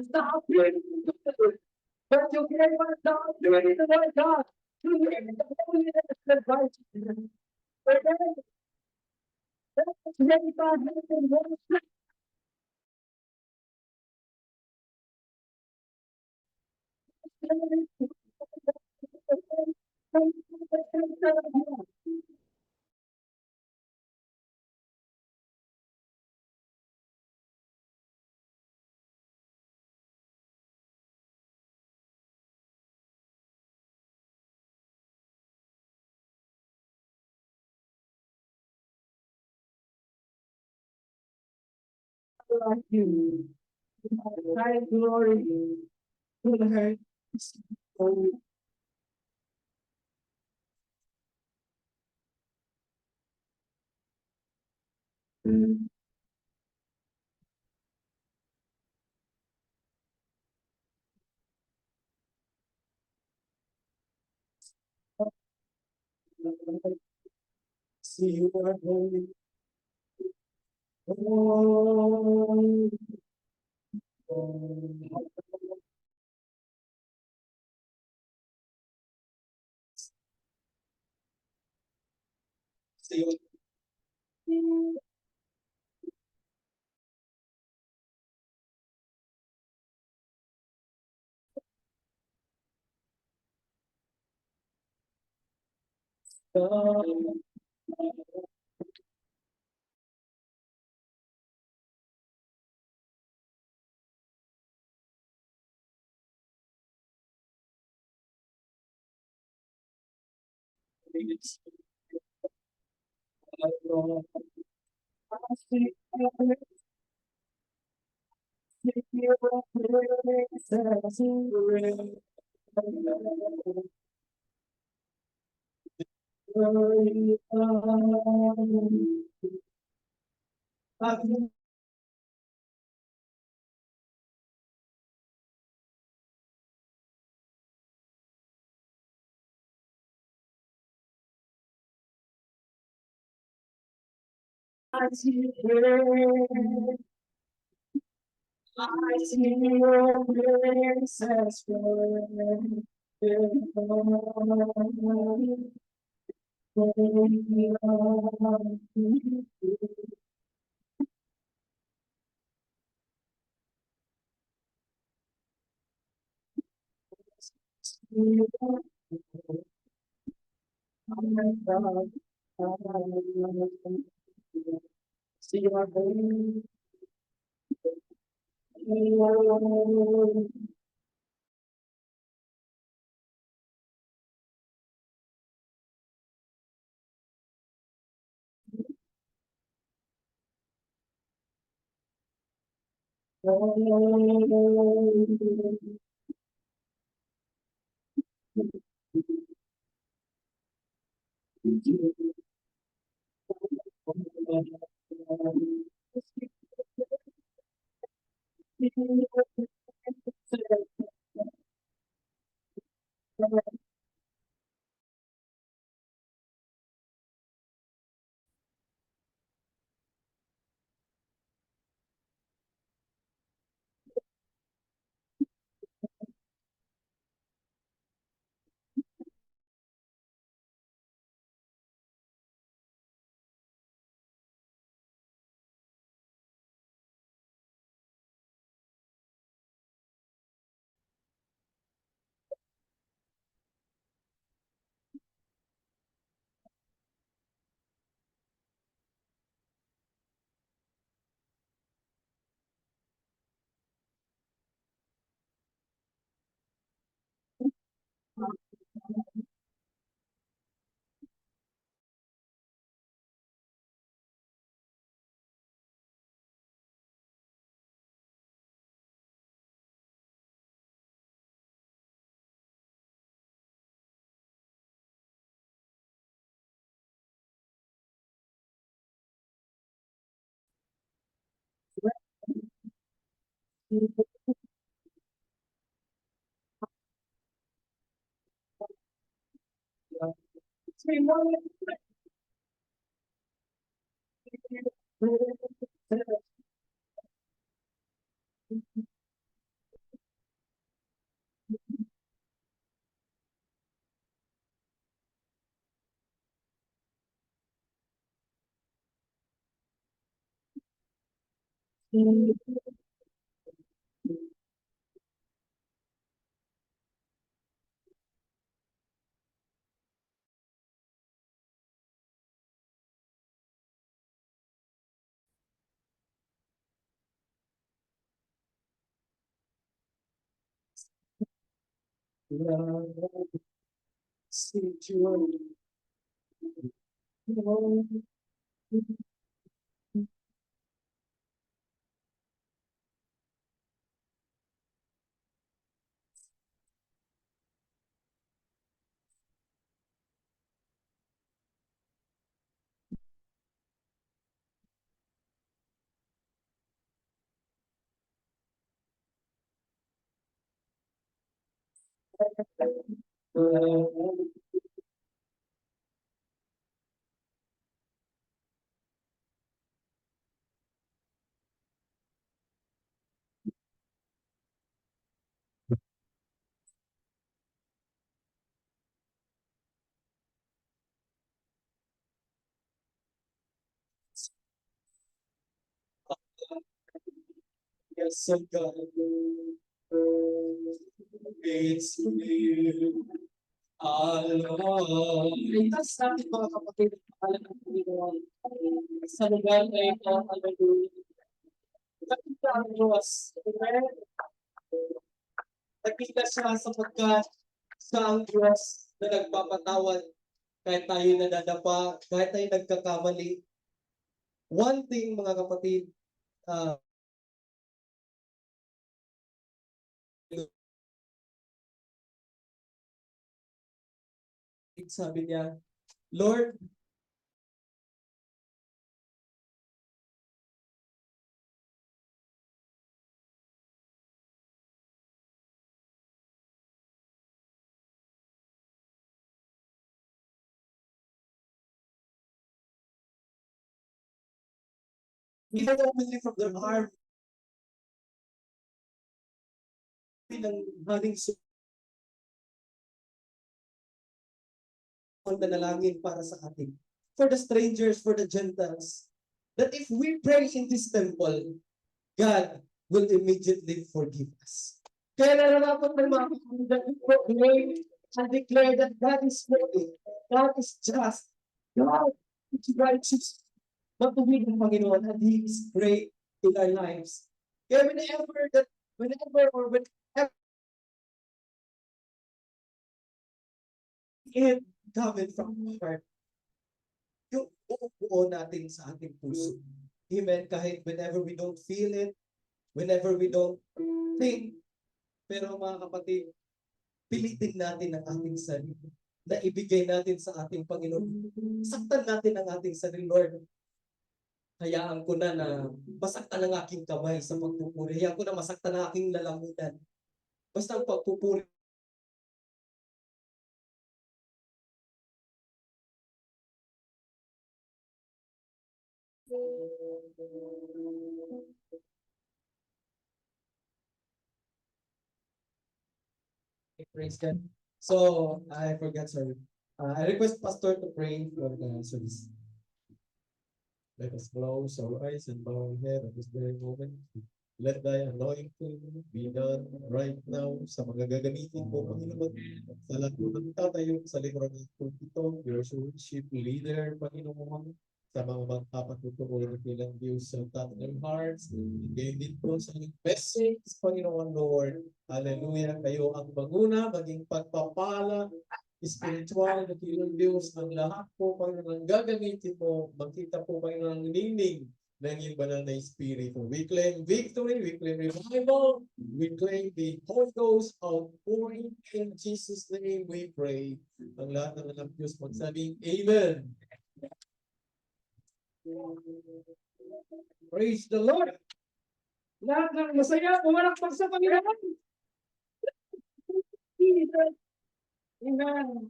stop doing it. But you can't stop doing it, Lord God. You need the holiness and righteousness. But then, that's many God has been worshiped. Like you, high glory, good see you are holy. Oh, see you. I see your grace has See your Yes, so God, it's you alone. Ligtas natin mga kapatid, ang pangalan ng Panginoon. Sa lugar na ito, hallelujah. Nakita ang Diyos. Amen. Nakita siya sapagkat siya ang Diyos na nagpapatawad kahit tayo nadadapa, kahit tayo nagkakamali. One thing mga kapatid, sabi niya, Lord, we don't only from the arm ng haring panalangin para sa atin. For the strangers, for the Gentiles, that if we pray in this temple, God will immediately forgive us. Kaya nararapat ng mga kapatid that we pray and declare that God is holy, God is just, God is righteous. Matuwid ng Panginoon and He is great in our lives. Kaya whenever or whenever it coming from our heart, yung uupo natin sa ating puso. Amen. Kahit whenever we don't feel it, whenever we don't think, pero mga kapatid, pilitin natin ang ating sarili na ibigay natin sa ating Panginoon. Saktan natin ang ating sarili, Lord. Hayaan ko na masaktan ang aking kamay sa pagpupuri. Hayaan ko na masaktan ang aking lalamunan. Basta ang pagpupuri. Praise God. So, I forgot, sorry. I request Pastor to pray for the service. Let us close our eyes and bow our head at this very moment. Let thy anointing be done right now sa mga gagamitin mo, Panginoon. Sa lahat ng tatayo sa likuran ng pulpito, your worship leader, Panginoon, sa mga magpapatutuloy ng bilang Diyos sa tatlong hearts, gayon din po sa message, Panginoon Lord. Hallelujah, kayo ang maguna, maging pagpapala, spiritual na kilang Diyos, ang lahat po, Panginoon, gagamitin mo, magkita po kayo ng nining ng iyong banal na Espiritu. We claim victory, we claim revival, we claim the Holy Ghost outpouring. In Jesus' name we pray. Ang lahat ng anak Diyos magsabing, Amen. Praise the Lord. Lahat ng masaya, umalakpak sa Panginoon. Amen.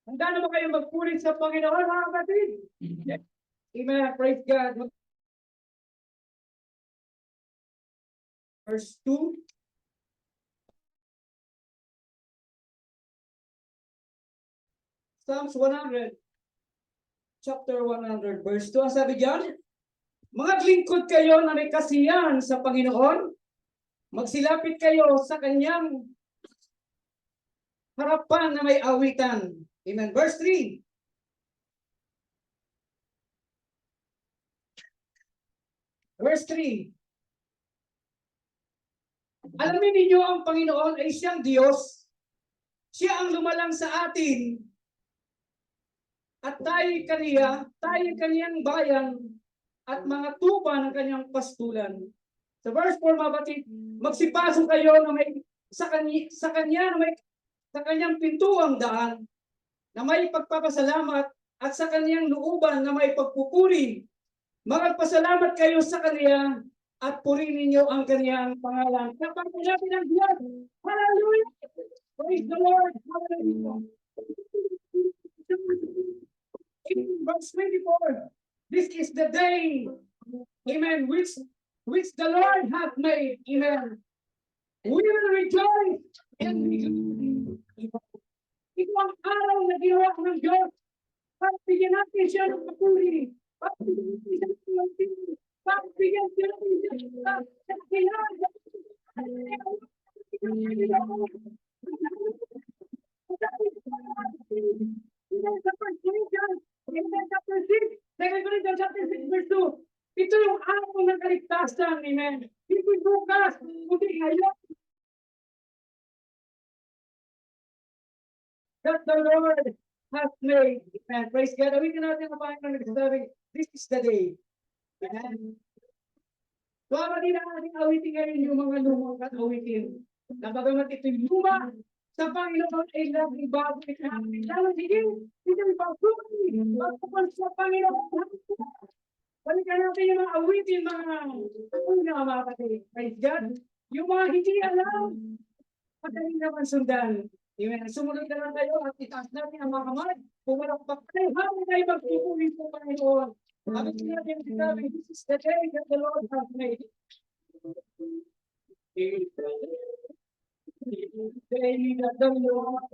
Handa na ba kayo magpuri sa Panginoon, mga kapatid? Amen. Praise God. Verse 2. Psalms 100. Chapter 100, verse 2. Ang sabi diyan? Mga lingkod kayo na may kasiyahan sa Panginoon, magsilapit kayo sa kanyang harapan na may awitan. Amen. Verse 3. Verse 3. Alamin ninyo ang Panginoon ay siyang Diyos. Siya ang lumalang sa atin. At tayo kaniyang bayan at mga tupa ng kanyang pastulan. Sa verse 4, mabatid, magsipasok kayo na may sa kanyang pintuang daan na may pagpapasalamat at sa kanyang looban na may pagpupuri. Magpasalamat kayo sa kanya at purihin ninyo ang kanyang pangalan. Kapag natin ang Diyos, hallelujah! Praise the Lord! Hallelujah! Verse 24, this is the day, amen, which the Lord hath made, amen. We will rejoice and be glad. Ito ang araw na ginawa ng Diyos. Pagbigyan natin siya ng papuri. Pagbigyan natin siya ng pili. Pagbigyan natin siya ng kailangan. Ito yung araw ng kaligtasan, amen. Hindi bukas, kundi ngayon. That the Lord has made. Amen. Praise God. Awitin natin ang Panginoon nagsasabi, this is the day. Amen. So, din ang ating awitin ngayon yung mga lumang awitin. Nabagamat ito yung luma, sa Panginoon ay laging bago ito. Kailangan sige, ito yung pagsuki. Pagpapal sa Panginoon. Balikan natin yung mga awitin, mga kapatid. Praise God. Yung mga hindi alam, padaling naman sundan. Amen. Sumunod na lang tayo at itaas natin ang mga kamay. Kung walang pagkain, habang tayo magpupuli sa Panginoon. Habang natin sinabi, this is the day that the Lord has made. Day that the Lord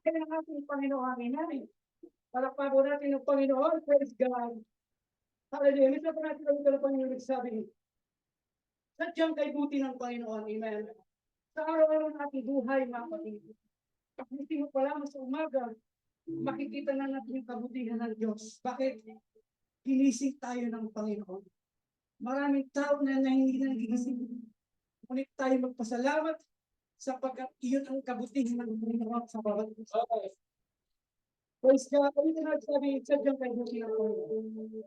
Kaya ng ating Panginoon namin. Palakpakan po natin ng Panginoon. Praise God. Hallelujah. Misa po natin ang ito ng Panginoon nagsabi. Sadyang kay buti ng Panginoon. Amen. Sa araw-araw ng ating buhay, mga kapatid. Buti mo pa lang sa umaga, makikita na natin yung kabutihan ng Diyos. Bakit? Ginising tayo ng Panginoon. Maraming tao na hindi na ginising. Ngunit tayo magpasalamat sapagkat iyon ang kabutihan ng Panginoon sa bawat isa. Praise God. Kami na nagsabi, sadyang kay buti ng Panginoon.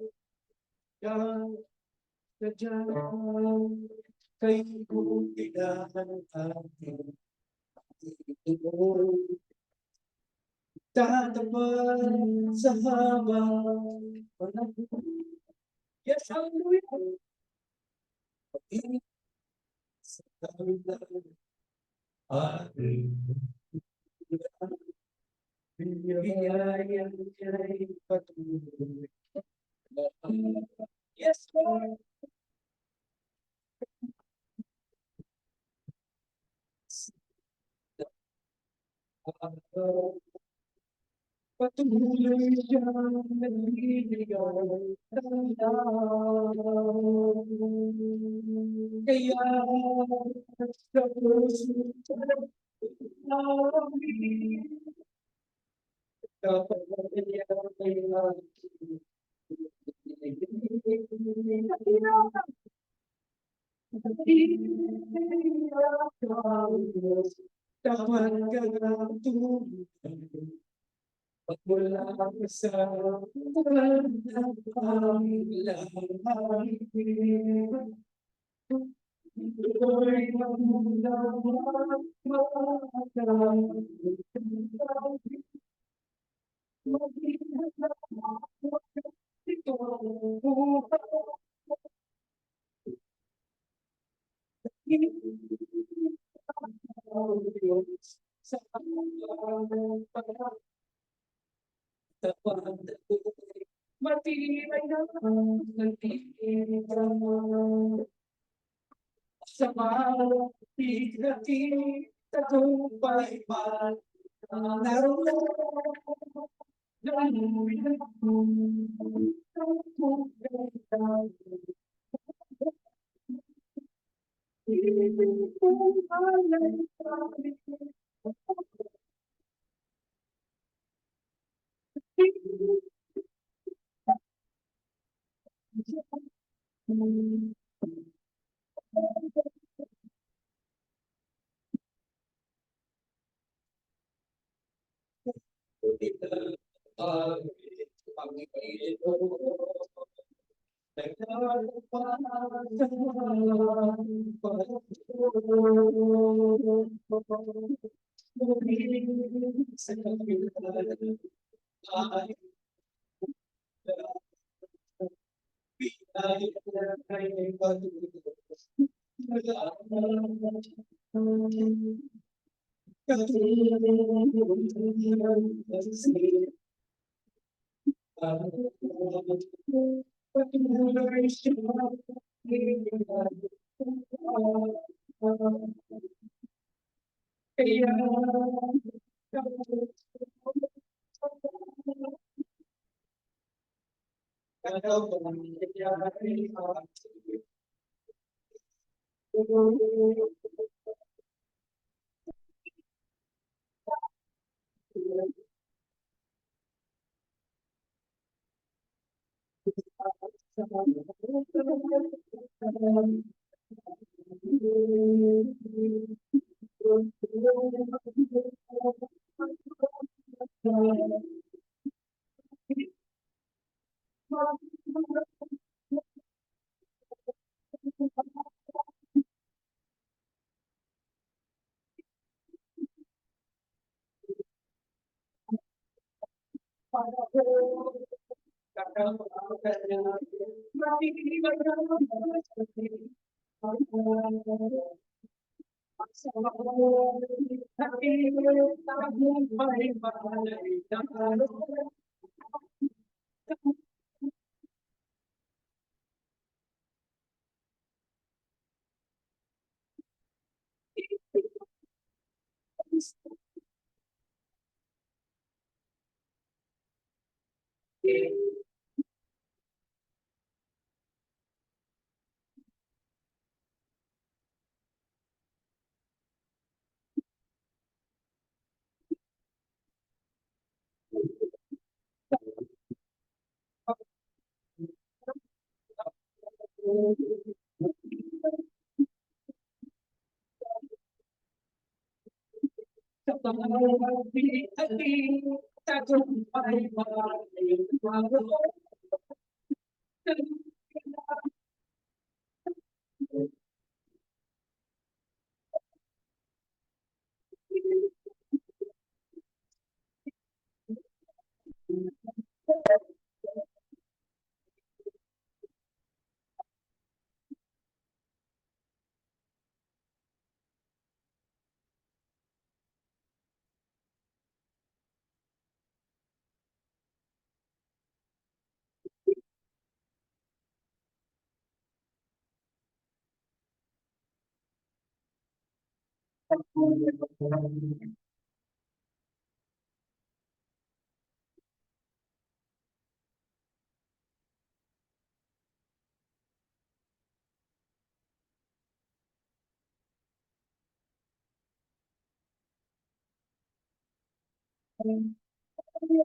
Sadyang kay buti ng ating Panginoon. Tatapat sa habang panahon. Yes, hallelujah. Pag-ibig sa kawilan ating biyayang kay patuloy. Yes, Lord. Patuloy siyang nagbibigay ng daan. Kaya sa puso namin, kapag niya kailangan, dapat ka ng tulungan. Pagmula sa buwan ng panglaman, tuloy magmulaman, sa matibay na nagtitirang sa bawat bigati tagumpay pa. Naroon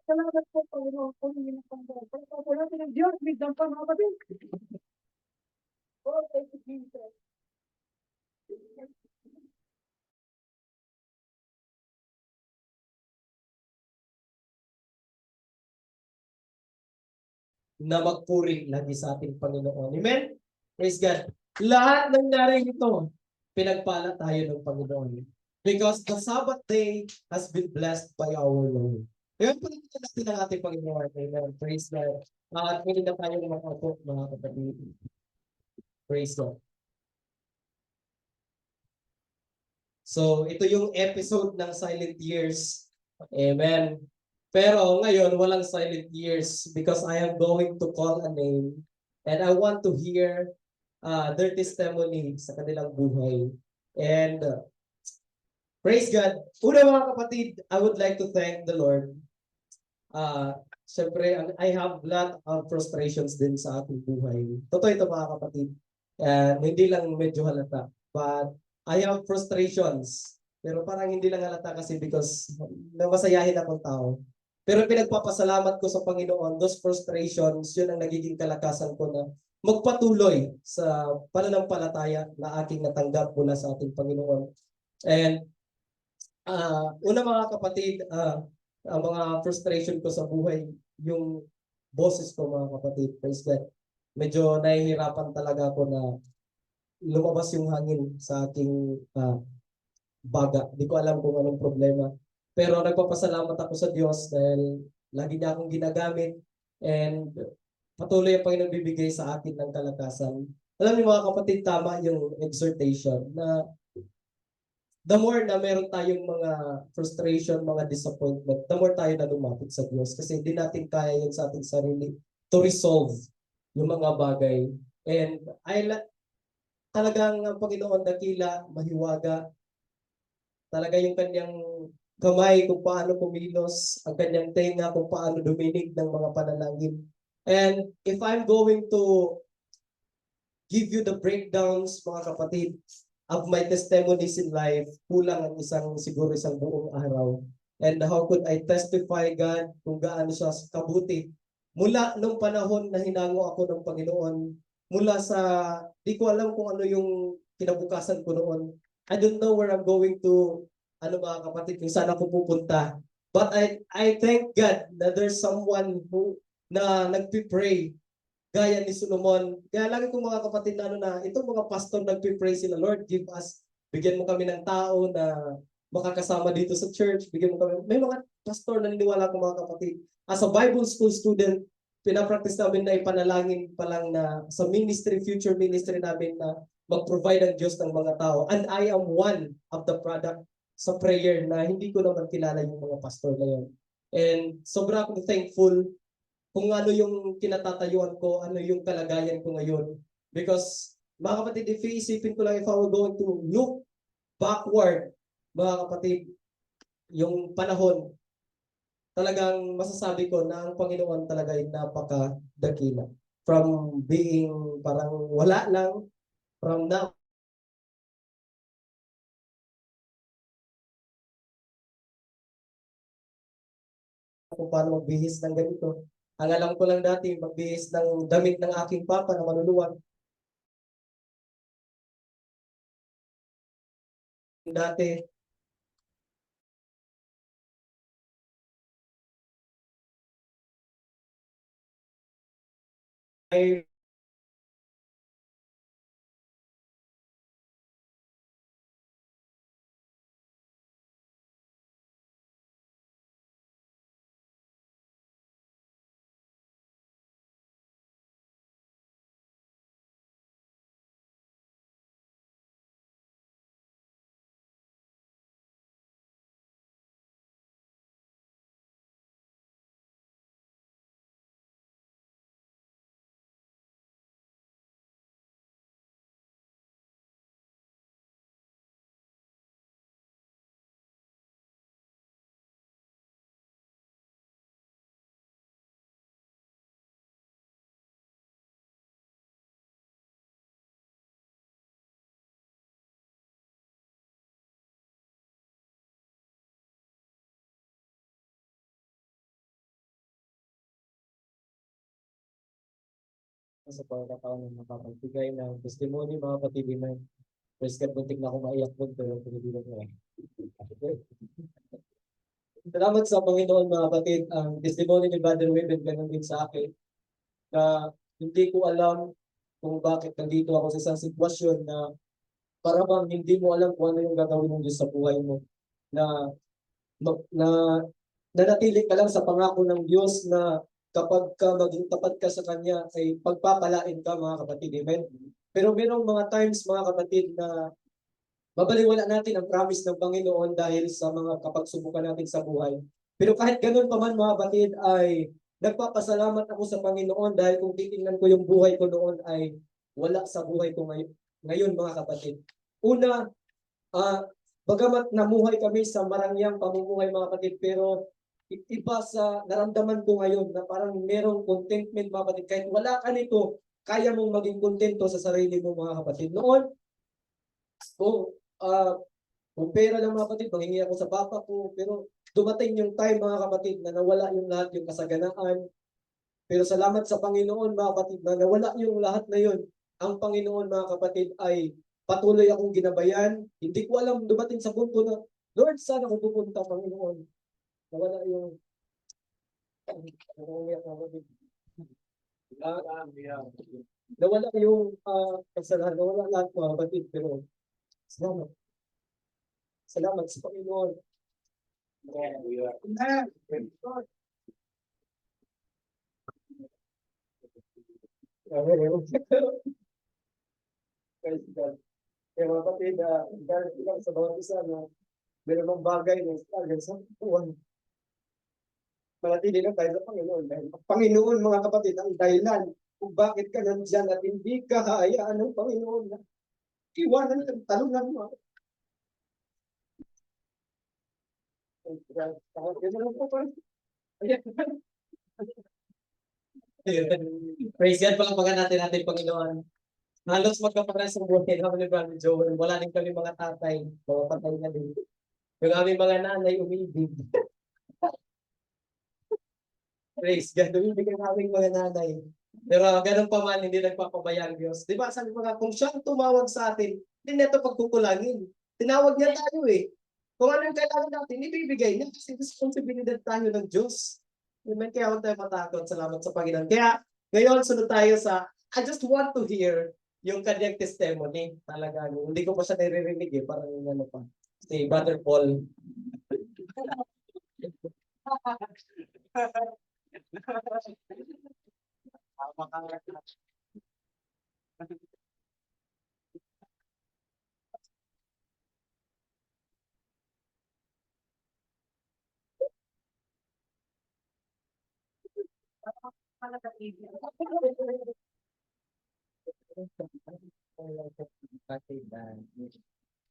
Salamat po, Panginoon, po ninyo ng Panginoon. Pagpapalo natin ng Diyos, biglang panghabatin. Oh, thank you, Jesus. Na magpuri lagi sa ating Panginoon. Amen? Praise God. Lahat ng narin ito, pinagpala tayo ng Panginoon. Because the Sabbath day has been blessed by our Lord. Ngayon, pagkakita natin ang ating Panginoon. Amen. Praise God. At pwede na tayo makapot, mga kapatid. Praise God. So, ito yung episode ng Silent Years. Amen. Pero ngayon, walang silent years because I am going to call a name and I want to hear their testimony sa kanilang buhay. And Praise God. Una mga kapatid, I would like to thank the Lord. Siyempre, I have lot of frustrations din sa aking buhay. Totoo ito mga kapatid. Hindi lang medyo halata. But I have frustrations. Pero parang hindi lang halata kasi because masayahin akong tao. Pero pinagpapasalamat ko sa Panginoon, those frustrations, yun ang nagiging kalakasan ko na magpatuloy sa pananampalataya na aking natanggap mula sa ating Panginoon. And una mga kapatid, ang mga frustration ko sa buhay, yung boses ko mga kapatid, is that medyo nahihirapan talaga ako na lumabas yung hangin sa aking baga. Hindi ko alam kung anong problema. Pero nagpapasalamat ako sa Diyos dahil lagi niya akong ginagamit and patuloy ang Panginoon bibigay sa akin ng kalakasan. Alam niyo mga kapatid, tama yung exhortation na the more na meron tayong mga frustration, mga disappointment, the more tayo na lumapit sa Diyos. Kasi hindi natin kaya yun sa ating sarili to resolve yung mga bagay. And talagang ang Panginoon dakila, mahiwaga, talaga yung kanyang kamay kung paano kumilos, ang kanyang tenga kung paano duminig ng mga panalangin. And if I'm going to give you the breakdowns, mga kapatid, of my testimonies in life, kulang ang siguro isang buong araw. And how could I testify God kung gaano siya kabuti? Mula nung panahon na hinango ako ng Panginoon, mula sa, di ko alam kung ano yung kinabukasan ko noon. I don't know where I'm going to, mga kapatid, kung saan ako pupunta. But I thank God that there's someone who na nagpipray gaya ni Solomon. Kaya lagi kong mga kapatid na itong mga pastor nagpipray sila, Lord, give us, bigyan mo kami ng tao na makakasama dito sa church, bigyan mo kami. May mga pastor na naniniwala ko mga kapatid. As a Bible school student, pinapractice namin na ipanalangin pa lang na sa ministry, future ministry namin na mag-provide ang Diyos ng mga tao. And I am one of the product sa prayer na hindi ko naman kilala yung mga pastor na yun. And sobra akong thankful kung ano yung kinatatayuan ko, ano yung kalagayan ko ngayon. Because, mga kapatid, if iisipin ko lang, if I were going to look backward, mga kapatid, yung panahon, talagang masasabi ko na ang Panginoon talaga ay napakadakila. From being parang wala lang, from now, kung paano magbihis ng ganito. Ang alam ko lang dati, magbihis ng damit ng aking papa na maluluwag. Dati, ay sa pagkakataon na makapagbigay ng testimony mga katibiman. Praise God, buntik na ako maiyak doon, pero pinipilit ko. Salamat sa Panginoon mga kapatid. Ang testimony ni Brother Weben, ganun din sa akin, na hindi ko alam kung bakit nandito ako sa isang sitwasyon na para bang hindi mo alam kung ano yung gagawin ng Diyos sa buhay mo. Na, na nanatili ka lang sa pangako ng Diyos na kapag ka maging tapat ka sa Kanya ay pagpapalain ka mga kapatid. Amen? Pero merong mga times mga kapatid na babaliwala natin ang promise ng Panginoon dahil sa mga kapagsubukan natin sa buhay. Pero kahit ganun pa man mga kapatid ay nagpapasalamat ako sa Panginoon dahil kung titingnan ko yung buhay ko noon ay wala sa buhay ko ngayon mga kapatid. Una, uh, Bagamat namuhay kami sa marangyang pamumuhay mga kapatid, pero iba sa naramdaman ko ngayon na parang merong contentment mga kapatid. Kahit wala ka nito, kaya mong maging kontento sa sarili mo mga kapatid. Noon, kung, kung pera lang mga kapatid, manghingi ako sa papa ko, pero dumating yung time mga kapatid na nawala yung lahat yung kasaganaan. Pero salamat sa Panginoon mga kapatid na nawala yung lahat na yun. Ang Panginoon mga kapatid ay patuloy akong ginabayan. Hindi ko alam dumating sa punto na, Lord, saan ako pupunta Panginoon? Nawala yung nawala yung kasalanan, nawala lahat mga kapatid. Pero salamat. Salamat sa Panginoon. Praise God. Kaya mga kapatid, dahil lang sa bawat isa na meron mga bagay na struggle sa buwan. Manatili lang tayo sa Panginoon. Dahil ang Panginoon, mga kapatid, ang dahilan kung bakit ka nandiyan at hindi ka hayaan ng Panginoon na iwanan ka, talungan mo. Praise God, palakpakan natin ating Panginoon. Halos magkapares ang buhay namin ni Brother Joel. Wala din kami mga tatay, mga patay na din. Yung aming mga nanay umibig. Praise God, umibig ang aming mga nanay. Pero ganun pa man, hindi nagpapabayang Diyos. Di ba, sabi ko nga, kung siyang tumawag sa atin, hindi na ito pagkukulangin. Tinawag niya tayo eh. Kung ano yung kailangan natin, ibibigay niya kasi responsibilidad tayo ng Diyos. Amen. Kaya huwag tayo matakot. Salamat sa Panginoon. Kaya ngayon, sunod tayo sa, I just want to hear yung kanyang testimony. Talaga, hindi ko pa siya naririnig eh. Parang ano pa. Si Brother Paul.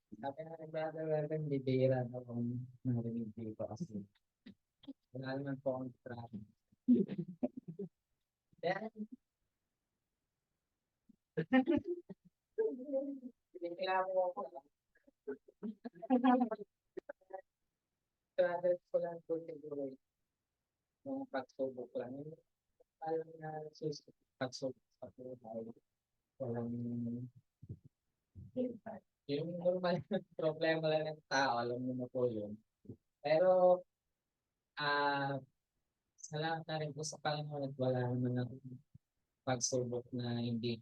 Sabi na ng brother Welcome, bibira na kung narinig dito kasi wala naman po akong traffic. Then, kailangan mo ako. Travel ko lang po siguro yung pagsubok lang. Alam na pagsubok sa buhay. Walang yung normal na problema lang ng tao, alam mo na po yun. Pero, salamat na rin po sa Panginoon at wala naman akong pagsubok na hindi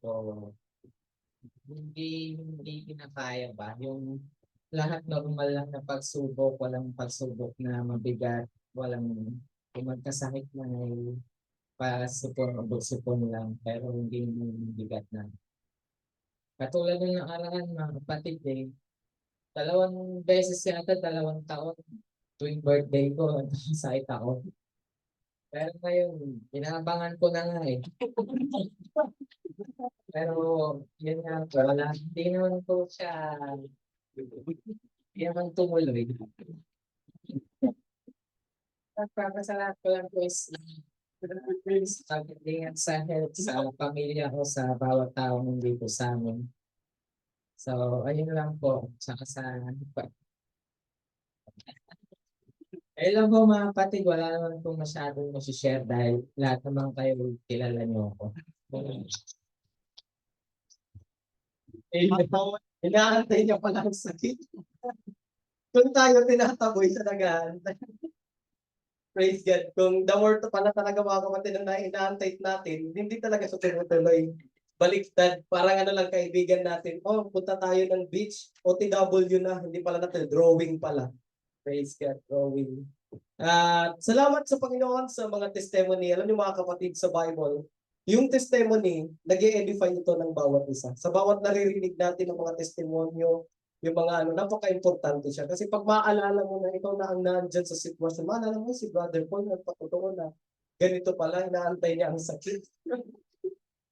kinakaya ba? Yung lahat normal lang na pagsubok, walang pagsubok na mabigat, walang kung magkasakit na ay pasipon o bugsipon lang, pero hindi mabigat na. Katulad ng nakaraan mga kapatid eh, 2 beses yata, 2 taon, tuwing birthday ko, sakit ako. Pero ngayon, inaabangan ko na nga eh. Pero, yun nga po, hindi naman po siya, hindi naman tumuloy. Nagpapasalamat ko lang po is pag-ingat sa health sa pamilya ko, sa bawat tao nandito sa amin. So, ayun lang po. Saka sa ayun lang po mga kapatid, wala naman po masyadong masishare dahil lahat naman kayo kilala niyo ako. Inaantay niya pala ang sakit. Kung tayo tinataboy sa nag-aantay. Praise God. Kung the word pala talaga mga kapatid na inaantay natin, hindi talaga sa tinutuloy. Baliktad, parang ano lang kaibigan natin, punta tayo ng beach, OTW na, hindi pala natin, drawing pala. Praise God, drawing. Salamat sa Panginoon sa mga testimony. Alam niyo mga kapatid sa Bible, yung testimony, nag-e-edify ito ng bawat isa. Sa bawat naririnig natin ng mga testimonyo, yung mga napaka-importante siya. Kasi pag maalala mo na ikaw na ang nandyan sa sitwasyon, maalala mo si Brother Paul, nagpatutuo na ganito pala, inaantay niya ang sakit.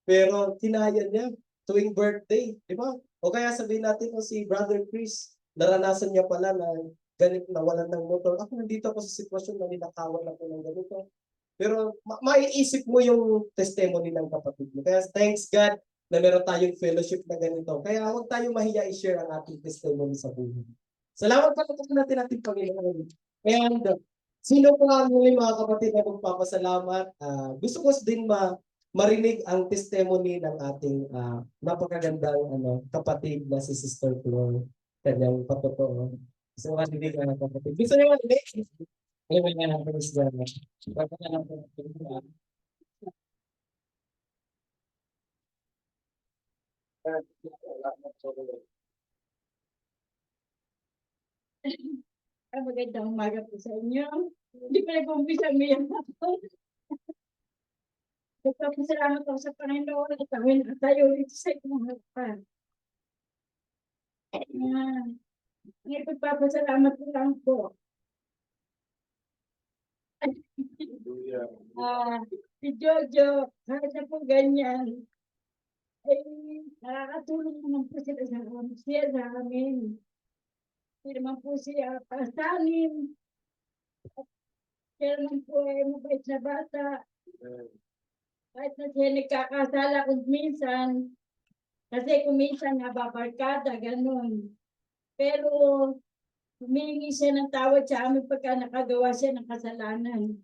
Pero kinaya niya tuwing birthday, di ba? O kaya sabihin natin si Brother Chris, naranasan niya pala na ganit nawalan ng motor. Ako nandito ako sa sitwasyon na ninakawan ako ng ganito. Pero maiisip mo yung testimony ng kapatid mo. Kaya thanks God na meron tayong fellowship na ganito. Kaya huwag tayong mahiya i-share ang ating testimony sa buhay. Salamat pa po natin ating Panginoon. And sino po ang muli mga kapatid na magpapasalamat? Gusto ko din marinig ang testimony ng ating napakagandang kapatid na si Sister Flor. Kanyang patotoo. So, marinig ang kapatid. Gusto niyo marinig? Amen nga ng praise God. Baka na lang po. Magandang umaga po sa inyo. Hindi pa nag-umpisa umiyak ako. Nagpapasalamat ako sa Panginoon at kami tayo ulit sa inyong harapan. Ngayon pagpapasalamat ko lang po. Si Jojo, kahit na po ganyan, ay nakakatulong naman po sila sa amin. Hindi naman po siya pasanin. Kaya naman po ay mabait na bata. Kahit na siya nagkakasala kung minsan, kasi kung minsan nababarkada, ganun. Pero humingi siya ng tawad sa amin pagka nakagawa siya ng kasalanan.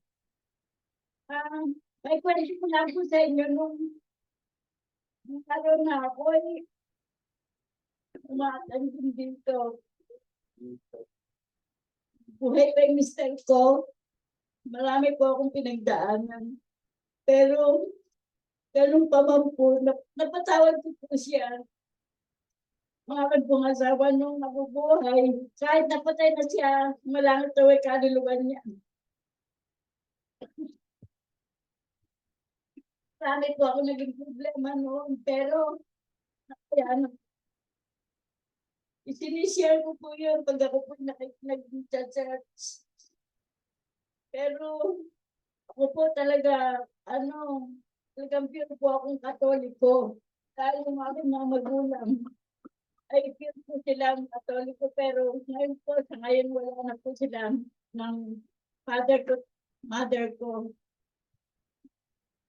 May kwento ko lang po sa inyo nung araw na ako ay umaatan din dito. Buhay pa yung mister ko. Marami po akong pinagdaanan. Pero ganun pa man po, napatawad ko po siya. Mga pong asawa nung nabubuhay. Kahit napatay na siya, malangit daw ay kaluluwan niya. Marami po ako naging problema noon. Pero, yan, isinishare ko po yun pag ako po nag-church. Pero, ako po talaga, talagang pure po akong Katoliko. Dahil yung aking mga magulang, ay pure po silang Katoliko. Pero ngayon po, sa ngayon wala na po sila ng father ko, mother ko.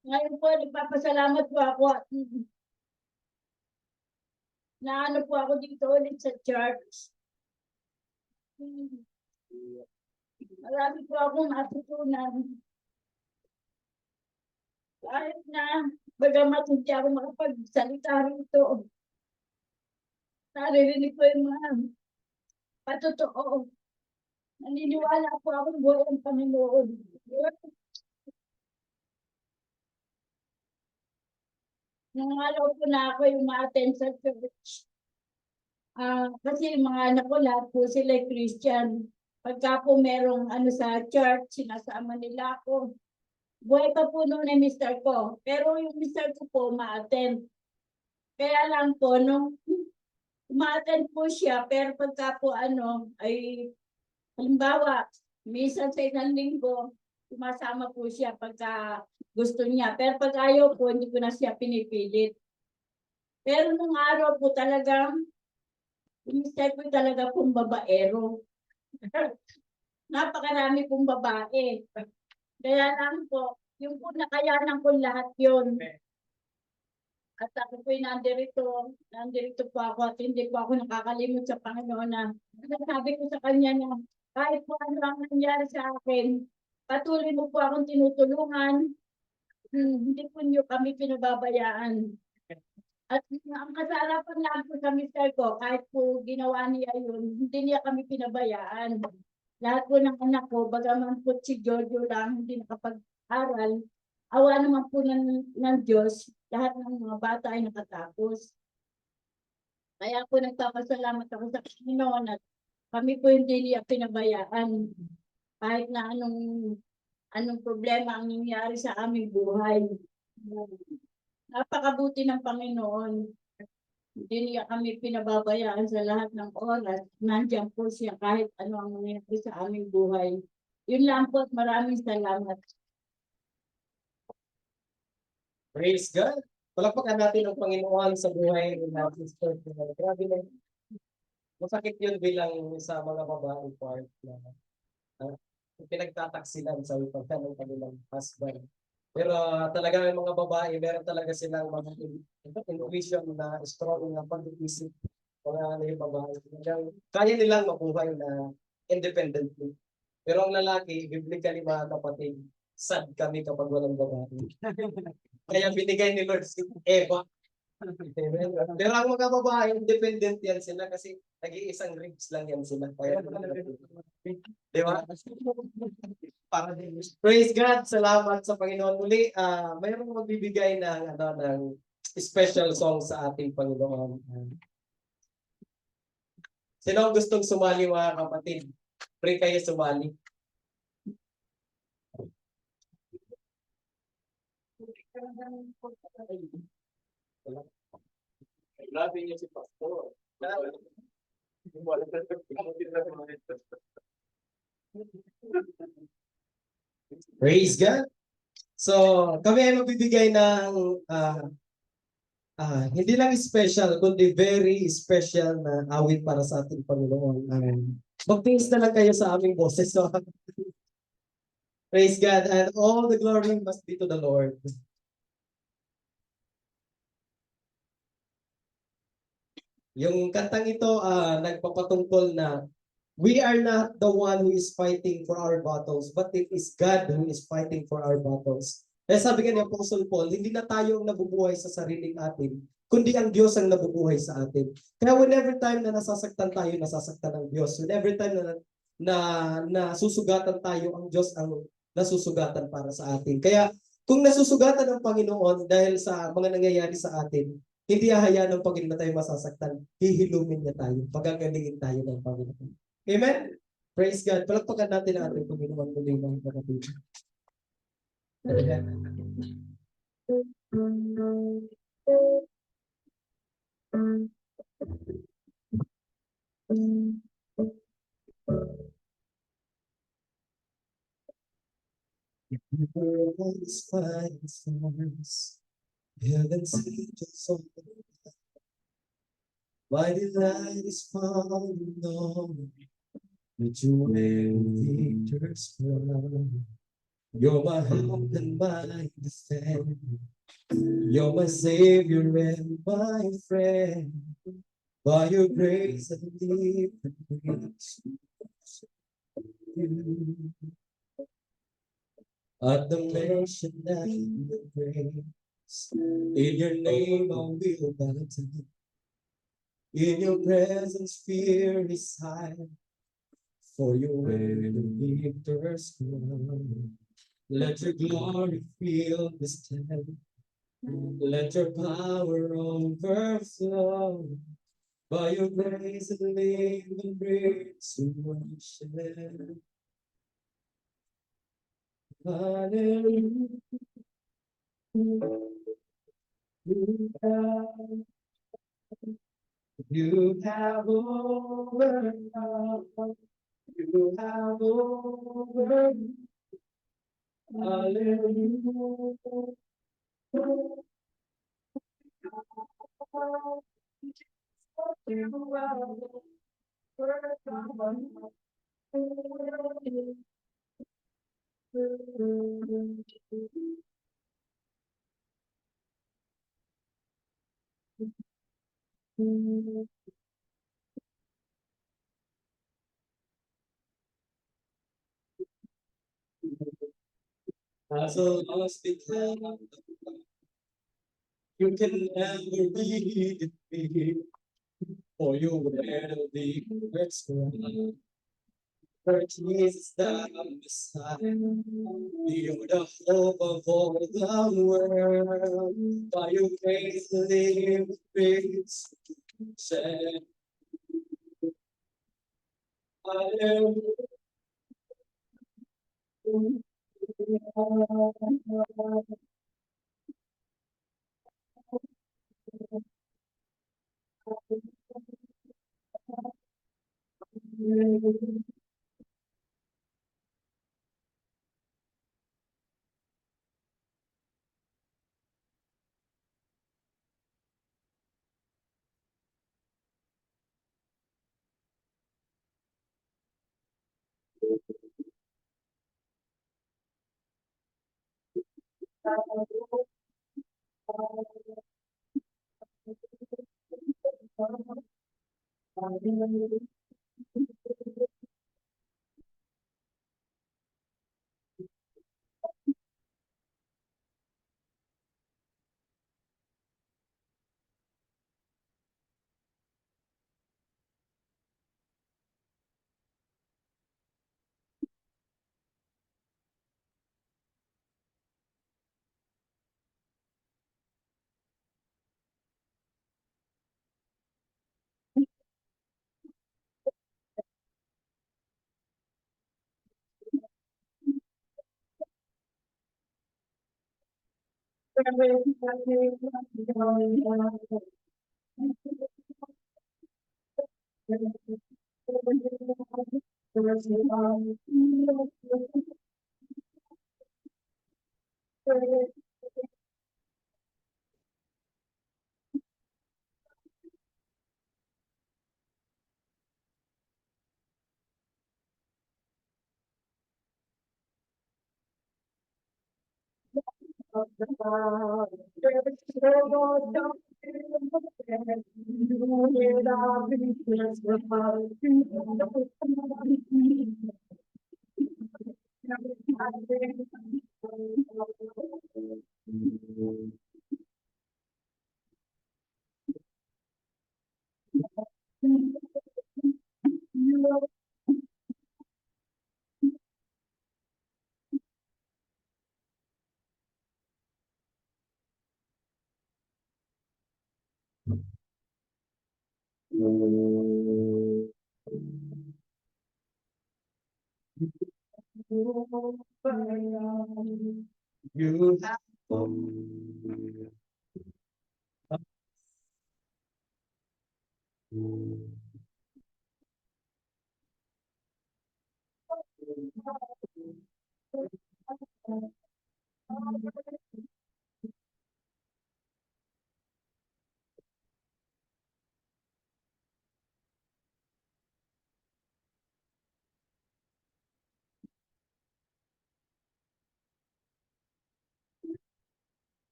Ngayon po, nagpapasalamat po ako at naano po ako dito ulit sa church. Marami po akong natutunan. Kahit na bagamat hindi ako makapagsalita rito, naririnig ko yung mga patotoo. Naniniwala po ako ng buhay ng Panginoon. Nung araw po na ako yung ma-attend sa church. Kasi yung mga anak ko lahat po sila Christian. Pagka po merong sa church, sinasama nila ako. Buhay pa po noon ni mister ko. Pero yung mister ko po ma-attend. Kaya lang po, nung ma-attend po siya, pero pagka po ay halimbawa, minsan sa isang linggo, sumasama po siya pagka gusto niya. Pero pag ayaw po, hindi ko na siya pinipilit. Pero nung araw po talagang, mister ko talaga pong babaero. Napakarami pong babae. Kaya lang po, yung po nakayanan ko lahat yun. At ako po'y nandirito po ako at hindi po ako nakakalimot sa Panginoon na sabi ko sa kanya na kahit po ano ang nangyari sa akin, patuloy mo po akong tinutulungan, hindi po niyo kami pinababayaan. At ang kasarapan lang po sa mister ko, kahit po ginawa niya yun, hindi niya kami pinabayaan. Lahat po ng anak ko, bagaman po si Jojo lang, hindi nakapag-aral, awa naman po ng Diyos, lahat ng mga bata ay nakatapos. Kaya po nagpapasalamat ako sa Panginoon at kami po hindi niya pinabayaan. Kahit na anong problema ang nangyari sa aming buhay. Napakabuti ng Panginoon. Hindi niya kami pinababayaan sa lahat ng oras. Nandiyan po siya kahit ano ang nangyari sa aming buhay. Yun lang po at maraming salamat. Praise God. Palakpakan natin ang Panginoon sa buhay ng Sister Flor. Grabe na. Masakit yun bilang sa mga babae part na uh, pinagtataksilan sa ipagka ng kanilang husband. Pero talaga yung mga babae, meron talaga silang mga intuition na strong na pag-iisip. Mga ano yung babae. Kaya nilang mabuhay na independently. Pero ang lalaki, biblically mga kapatid, sad kami kapag walang babae. Kaya binigay ni Lord si Eva. Amen. Pero ang mga babae, independent yan sila kasi nag-iisang ribs lang yan sila. Kaya, di ba? Praise God, salamat sa Panginoon. Muli, mayroong magbibigay ng, ng special song sa ating Panginoon. Sino ang gustong sumali mga kapatid? Pray kayo sumali. Grabe niya si Pastor. Praise God. So, kami ay magbibigay ng hindi lang special, kundi very special na awit para sa ating Panginoon. Mag-thanks na lang kayo sa aming boses. So, praise God and all the glory must be to the Lord. Yung kantang ito nagpapatungkol na we are not the one who is fighting for our battles, but it is God who is fighting for our battles. Kaya sabi nga ni Apostle Paul, hindi na tayo ang nabubuhay sa sariling atin, kundi ang Diyos ang nabubuhay sa atin. Kaya whenever time na nasasaktan tayo, nasasaktan ng Diyos. Whenever time na susugatan tayo, ang Diyos ang nasusugatan para sa atin. Kaya kung nasusugatan ng Panginoon dahil sa mga nangyayari sa atin, hindi hahayaan ng Panginoon na tayo masasaktan. Hihilumin niya tayo. Pagagalingin tayo ng Panginoon. Amen? Praise God. Palakpakan natin ang ating Panginoon muli ng kapatid. The world is fighting storms. Heaven's angels on my delight is falling on. That you wear victor's crown. You're my hope and my defense. You're my savior and my friend. By your grace and deep grace. At the mention of your grace, in your name I will bow down. In your presence fear is high, for you wear the victor's crown. Let your glory fill this tent. Let your power overflow. By your grace and live and grace to worship. Hallelujah. You have overcome. You have overcome. Hallelujah. You have overcome. As a lost become, you can never be defeated, for you wear the victor's crown. For Jesus the Messiah, you're the hope of all the world. By your grace live, praise, share. Hallelujah. You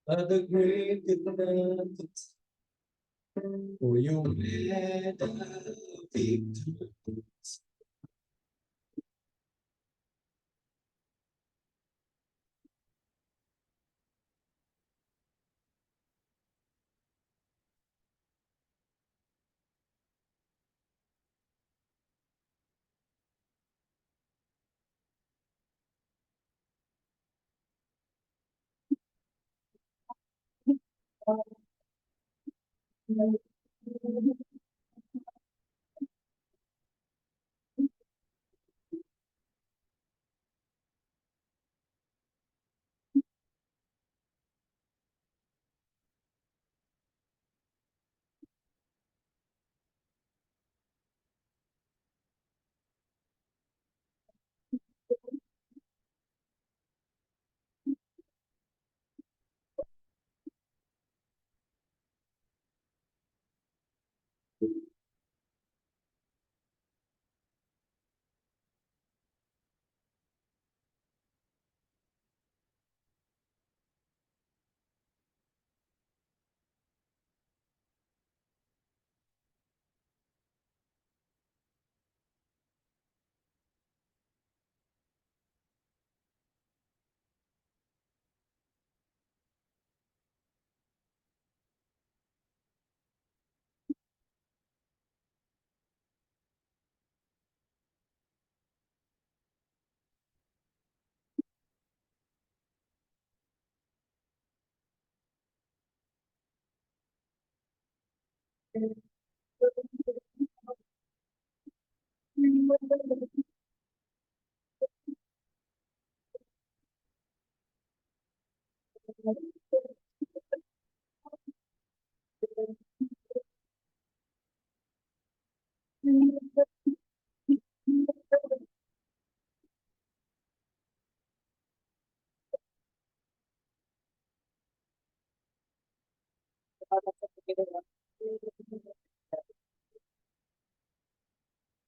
are the great commandments for you led the victory.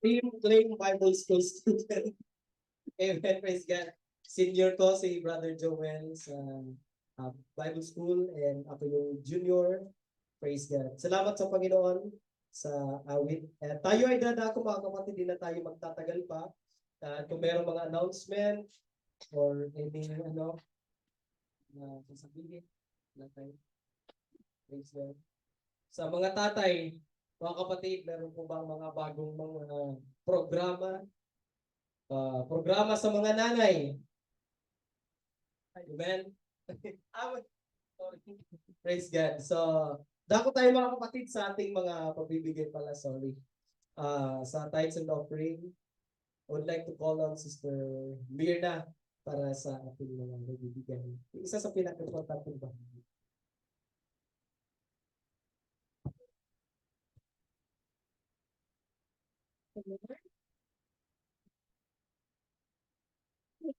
Team Claim Bible School student. Amen, praise God. Senior ko si Brother Joel sa Bible School and ako yung junior. Praise God. Salamat sa Panginoon sa awit. Tayo ay dadako mga kapatid, di na tayo magtatagal pa. Kung mayroong mga announcement or any sasabihin na tayo. Praise God. Sa mga tatay, mga kapatid, meron po bang mga bagong mga programa sa mga nanay? Amen. Praise God. So, dako tayo mga kapatid sa ating mga pagbibigay pala, sorry. Sa tithes and offering, I would like to call on Sister Mirna para sa ating mga pagbibigay. Isa sa pinaka-importante bahagi.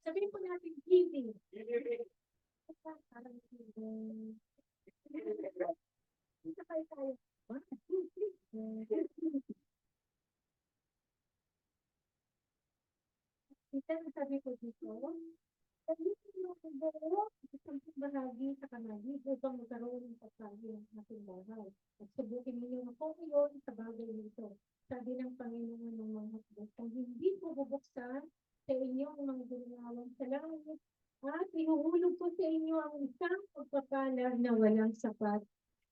Sabihin po natin giving. Parang dito kayo tayo. Kita sabi ko dito, sabi ko yung buo, isang bahagi sa kanali, upang magkaroon ng pagkain ng ating bahay. At subukin niyo na po yun sa bagay nito. Sabi ng Panginoon ng mga hukbo, kung hindi po bubuksan sa inyo ang mga gulungawan sa langit, at ihuhulog ko sa inyo ang isang pagpapala na walang sapat,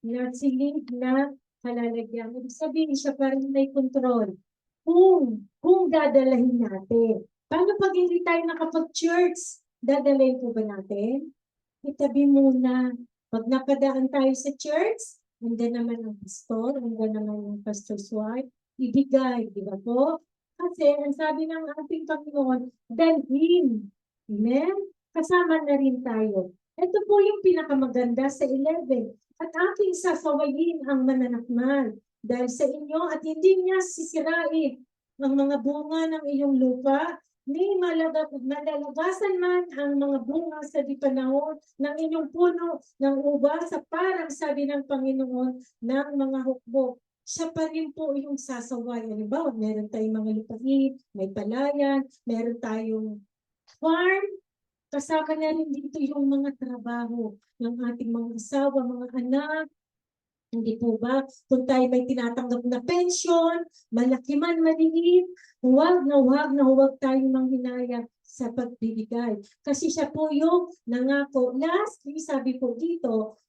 na silid na kalalagyan. Ibig sabihin, siya pa rin may control. Kung dadalahin natin. Paano pag hindi tayo nakapag-church? Dadalahin po ba natin? Itabi muna. Pag napadaan tayo sa church, nandiyan naman ang pastor, nandiyan naman ang pastor's wife, ibigay, di ba po? Kasi ang sabi ng ating Panginoon, dalhin. Amen? Kasama na rin tayo. Ito po yung pinakamaganda sa 11. At aking sasawayin ang mananakmal dahil sa inyo at hindi niya sisirain ang mga bunga ng iyong lupa, ni malalagasan man ang mga bunga sa di panahon ng inyong puno ng ubas sa parang sabi ng Panginoon ng mga hukbo. Siya pa rin po yung sasaway. Halimbawa, meron tayong mga lupain, may palayan, meron tayong farm, kasama na rin dito yung mga trabaho ng ating mga asawa, mga anak. Hindi po ba? Kung tayo may tinatanggap na pension, malaki man, maliit, huwag na huwag tayong manghinaya sa pagbibigay. Kasi siya po yung nangako. Lastly, sabi po dito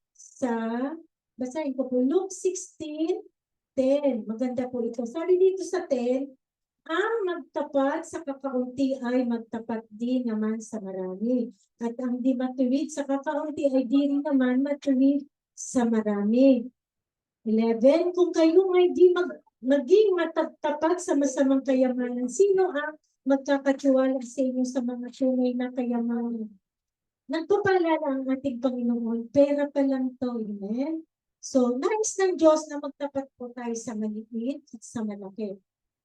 basahin ko po, Luke 16:10. Maganda po ito. Sabi dito sa 10, ang magtapat sa kakaunti ay magtapat din naman sa marami. At ang di matuwid sa kakaunti ay di rin naman matuwid sa marami. 11, kung kayo ay di maging matagtapat sa masamang kayamanan, sino ang magkakatiwala sa inyo sa mga tunay na kayamanan? Nagpapalala ang ating Panginoon, pera pa lang to, amen? So, nais ng Diyos na magtapat po tayo sa maliit at sa malaki.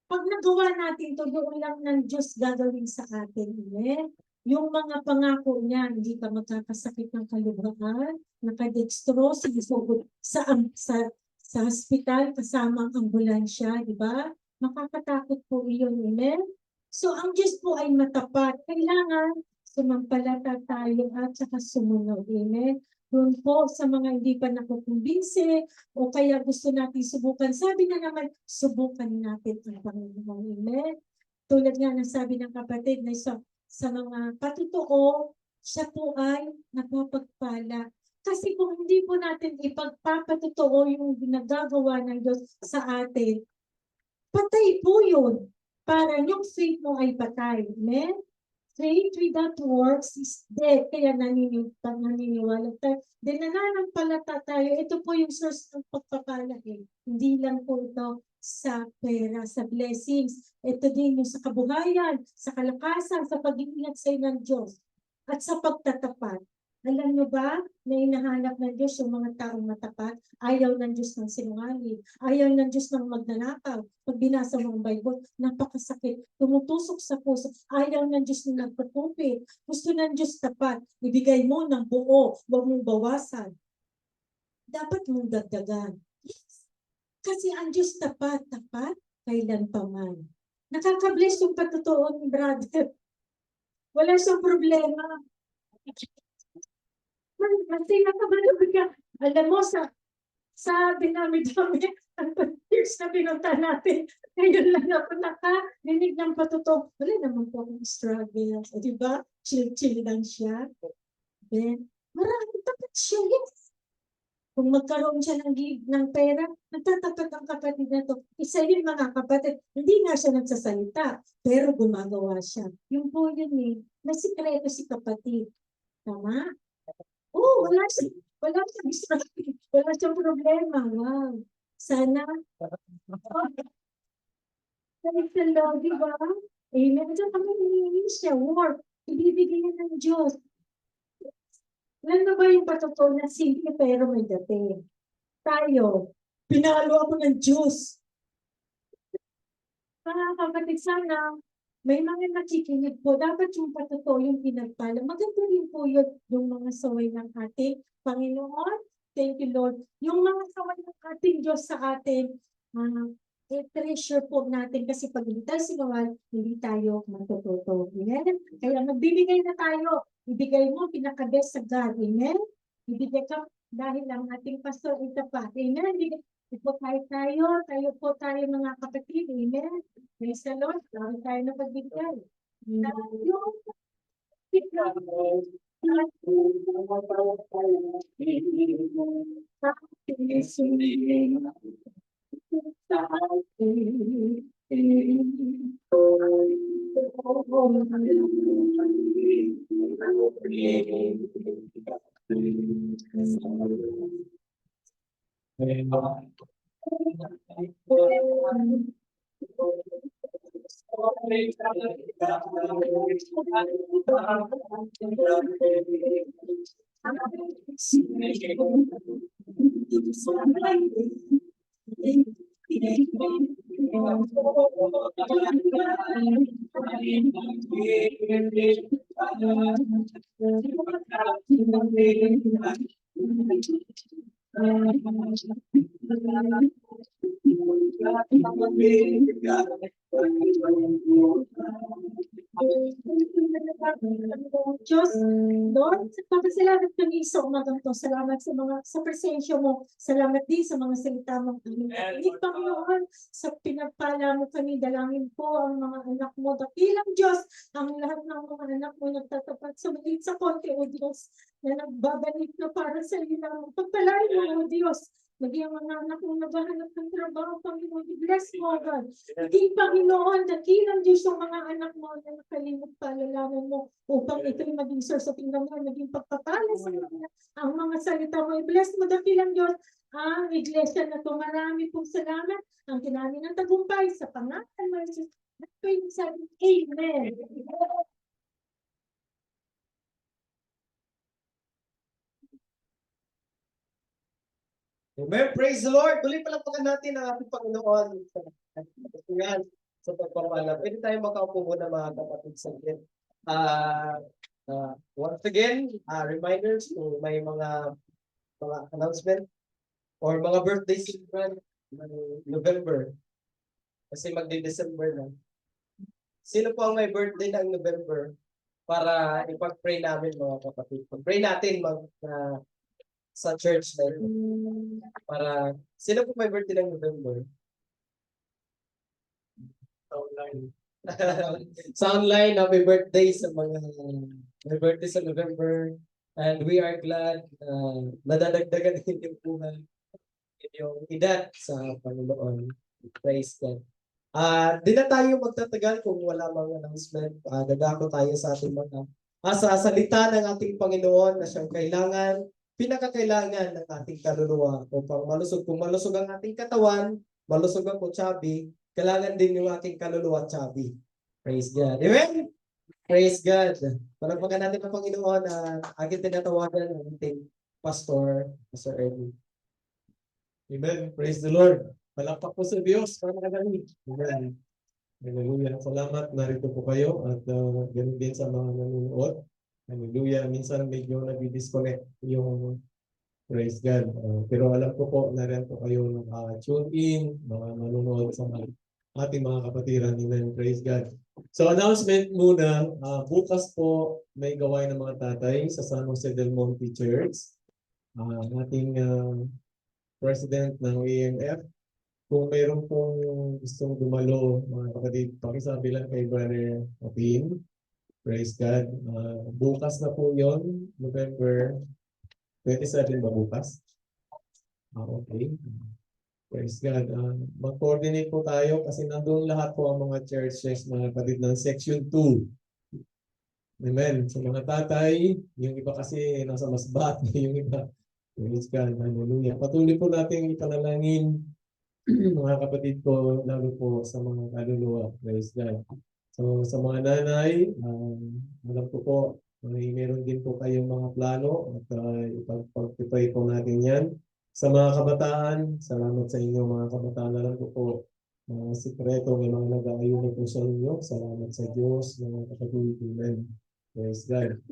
Pag nagawa natin to, doon lang ng Diyos gagawin sa atin, amen? Yung mga pangako niya, hindi ka magkakasakit ng kalubhaan, nakadextro, sinisugod sa hospital, kasama ang ambulansya, di ba? Makakatakot po iyon, amen? So, ang Diyos po ay matapat. Kailangan sumampalata tayo at saka sumunod, amen? Doon po sa mga hindi pa nakukumbinse o kaya gusto natin subukan. Sabi na naman, subukan natin ang Panginoon. Amen? Tulad nga ng sabi ng kapatid na sa mga patutoo, siya po ay napapagpala. Kasi kung hindi po natin ipagpapatotoo yung ginagagawa ng Diyos sa atin, patay po yun. Para yung faith mo ay patay. Amen? Faith without works is dead. Kaya naniniwala tayo. Then nananampalata tayo. Ito po yung source ng pagpapala. Hindi lang po ito sa pera, sa blessings. Ito din yung sa kabuhayan, sa kalakasan, sa pag-iingat sa ng Diyos. At sa pagtatapat. Alam nyo ba na hinahanap ng Diyos yung mga taong matapat? Ayaw ng Diyos ng sinungaling. Ayaw ng Diyos ng magnanakaw. Pag binasa mo ang Bible, napakasakit. Tumutusok sa puso. Ayaw ng Diyos na nagpatupi. Gusto ng Diyos tapat. Ibigay mo ng buo. Huwag mong bawasan. Dapat mong dagdagan. Yes. Kasi ang Diyos tapat, kailan pa man. Nakaka-bless yung patutuon ni brother. Wala siyang problema. Kasi nakabalog ka. Alam mo, sa dinami-dami, ang years na pinunta natin, ngayon lang ako nakarinig ng patutuo. Wala naman po akong struggle. So, di ba? Chill-chill lang siya. Then, maraming tapat siya. Yes. Kung magkaroon siya ng pera, nagtatapat ang kapatid na to. Isa yun mga kapatid, hindi nga siya nagsasalita, pero gumagawa siya. Yung po yun eh, may sikreto si kapatid. Tama? Oo, wala siyang struggle. Wala siyang problema. Wow. Sana, kahit sa Lord, di ba? Amen. Diyan kami hinihingi siya, work. Ibibigay niya ng Diyos. Ano ba yung patutuo na simple pero may dating? Tayo, pinalo ako ng Diyos. Mga kapatid, sana may mga nakikinig po. Dapat yung patutuo yung pinagpala. Maganda rin po yun yung mga saway ng ating Panginoon. Thank you, Lord. Yung mga saway ng ating Diyos sa atin, treasure po natin kasi pag hindi tayo sinawal, hindi tayo matututo. Amen? Kaya magbibigay na tayo. Ibigay mo pinaka-best sa God. Amen? Ibigay ka dahil ang ating pastor ito pa. Amen? Ito tayo po tayo mga kapatid. Amen? Praise the Lord. Dahil tayo na pagbigay. Yung Diyos, Lord, pagkasalamat kami sa umagang to. Salamat sa presensya mo. Salamat din sa mga salita mo. Hindi, Panginoon, sa pinagpala mo kami, dalangin po ang mga anak mo. Dakilang Diyos, ang lahat ng mga anak mo nagtatapat sa maliit sa konti, O Diyos, na nagbabalik na para sa iyo lang. Pagpalain mo, O Diyos, maging ang mga anak mo naghahanap ng trabaho, Panginoon, i-bless mo, God. Hindi, Panginoon, dakilang Diyos ang mga anak mo na nakalimot palalaman mo upang ito'y maging source of income mo, maging pagpapala sa mga ang mga salita mo. I-bless mo, dakilang Diyos, ang iglesia na ito. Marami pong salamat. Ang kinami ng tagumpay sa pangalan mo, Jesus. Amen. Amen. Praise the Lord. Tuloy palapakan natin ang ating Panginoon. Yan, sa pagpapala. Pwede tayo makaupo muna mga kapatid sa akin. Once again, reminders kung may mga announcement or mga birthday celebrant ng November. Kasi magdi-December na. Sino po ang may birthday ng November para ipag-pray namin mga kapatid? Pag-pray natin sa church na ito. Para, sino po may birthday ng November? Sa online, happy birthday sa mga may birthday sa November. And we are glad na nadadagdagan din yung buhay, yung edad sa Panginoon. Praise God. Di na tayo magtatagal kung wala mga announcement. Dadako tayo sa ating mga sa salita ng ating Panginoon na siyang pinakakailangan ng ating kaluluwa upang malusog. Kung malusog ang ating katawan, malusog ang kutsabi, kailangan din yung ating kaluluwa tsabi. Praise God. Amen? Praise God. Palagpagan natin ang Panginoon na aking tinatawagan ng ating Pastor Ernie. Amen. Praise the Lord. Palakpak po sa Diyos. Para kagaling. Amen. Hallelujah. Salamat. Narito po kayo at ganun din sa mga nanonood. Hallelujah. Minsan medyo nag-disconnect yung praise God. Pero alam ko po, narito kayo tune in, mga nanonood sa ating mga kapatiran. Amen. Praise God. So announcement muna, bukas po may gawain ng mga tatay sa San Jose del Monte Church. Ang ating president ng AMF. Kung mayroon pong gustong dumalo, mga kapatid, pakisabi lang kay Brother Opin. Praise God. Bukas na po yon, November 27 ba bukas? Okay. Praise God. Mag-coordinate po tayo kasi nandun lahat po ang mga churches, mga kapatid ng Section 2. Amen. Sa mga tatay, yung iba kasi nasa Masbate, yung iba. Praise God. Hallelujah. Patuloy po natin ipanalangin mga kapatid ko, lalo po sa mga kaluluwa. Praise God. So sa mga nanay, alam ko po, meron din po kayong mga plano at ipag-pray po natin yan. Sa mga kabataan, salamat sa inyo mga kabataan. Alam ko po, mga sikreto, may mga nag-aayuno po sa inyo. Salamat sa Diyos, mga kapatid. Amen. Praise God.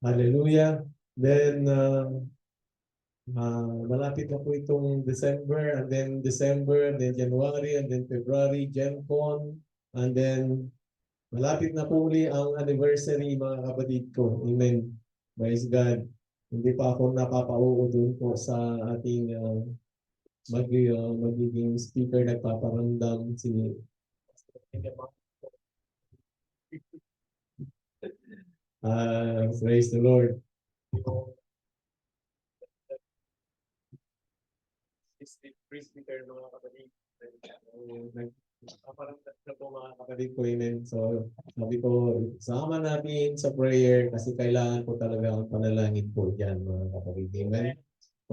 Hallelujah. Then, malapit na po itong December, and then January, and then February, GenCon, and then malapit na po uli ang anniversary mga kapatid ko. Amen. Praise God. Hindi pa ako napapauo doon po sa ating magiging speaker, nagpaparamdam si praise the Lord. Speaker mga kapatid. Nagpaparamdam na po mga kapatid ko. Amen. So sabi ko, sama natin sa prayer kasi kailangan po talaga ang panalangin po dyan mga kapatid. Amen.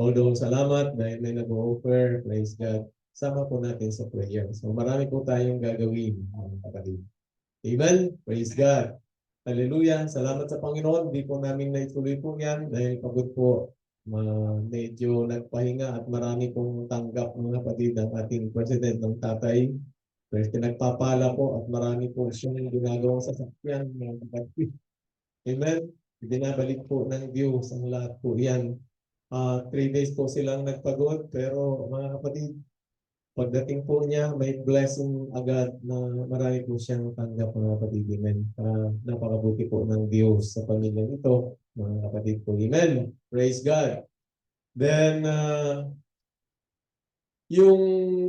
Although salamat dahil may nag-offer, praise God, sama po natin sa prayer. So marami po tayong gagawin mga kapatid. Amen. Praise God. Hallelujah. Salamat sa Panginoon. Hindi po namin naituloy po yan dahil pagod po. Medyo nagpahinga at marami pong tanggap mga kapatid ang ating president ng tatay. Pero pinagpapala po at marami po siyang ginagawang sasakyan mga kapatid. Amen. Binabalik po ng Diyos ang lahat po yan. 3 days po silang nagpagod pero mga kapatid, pagdating po niya may blessing agad na marami po siyang tanggap mga kapatid. Amen. Napakabuti po ng Diyos sa pamilya nito mga kapatid po. Amen. Praise God. Then, yung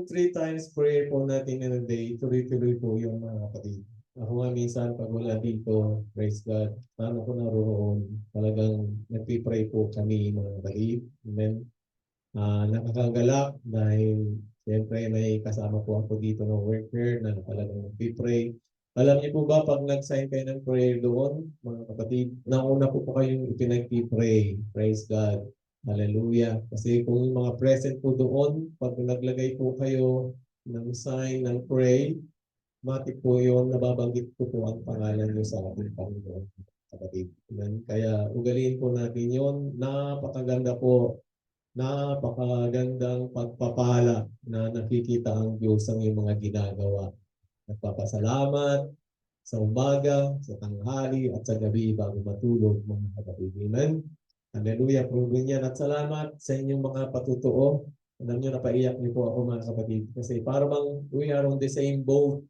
3 times prayer po natin in a day, tuloy-tuloy po yung mga kapatid. Ako nga minsan pag wala dito, praise God, paano ko naroon, talagang nagpipray po kami mga kapatid. Amen. Nakakagalak dahil siyempre may kasama po ako dito ng worker na talagang nagpipray. Alam niyo po ba pag nag-sign kayo ng prayer doon, mga kapatid, nauna po kayong ipinagpipray. Praise God. Hallelujah. Kasi kung yung mga present po doon, pag naglagay po kayo ng sign ng pray, matik po yun, nababanggit po po ang pangalan niyo sa ating Panginoon. Kapatid. Kaya ugaliin po natin yun. Napakaganda po. Napakagandang pagpapala na nakikita ang Diyos ang iyong mga ginagawa. Nagpapasalamat sa umaga, sa tanghali, at sa gabi bago matulog mga kapatid. Amen. Hallelujah. Proven yan. At salamat sa inyong mga patutuo. Alam nyo, napaiyak niyo po ako mga kapatid. Kasi parang we are on the same boat.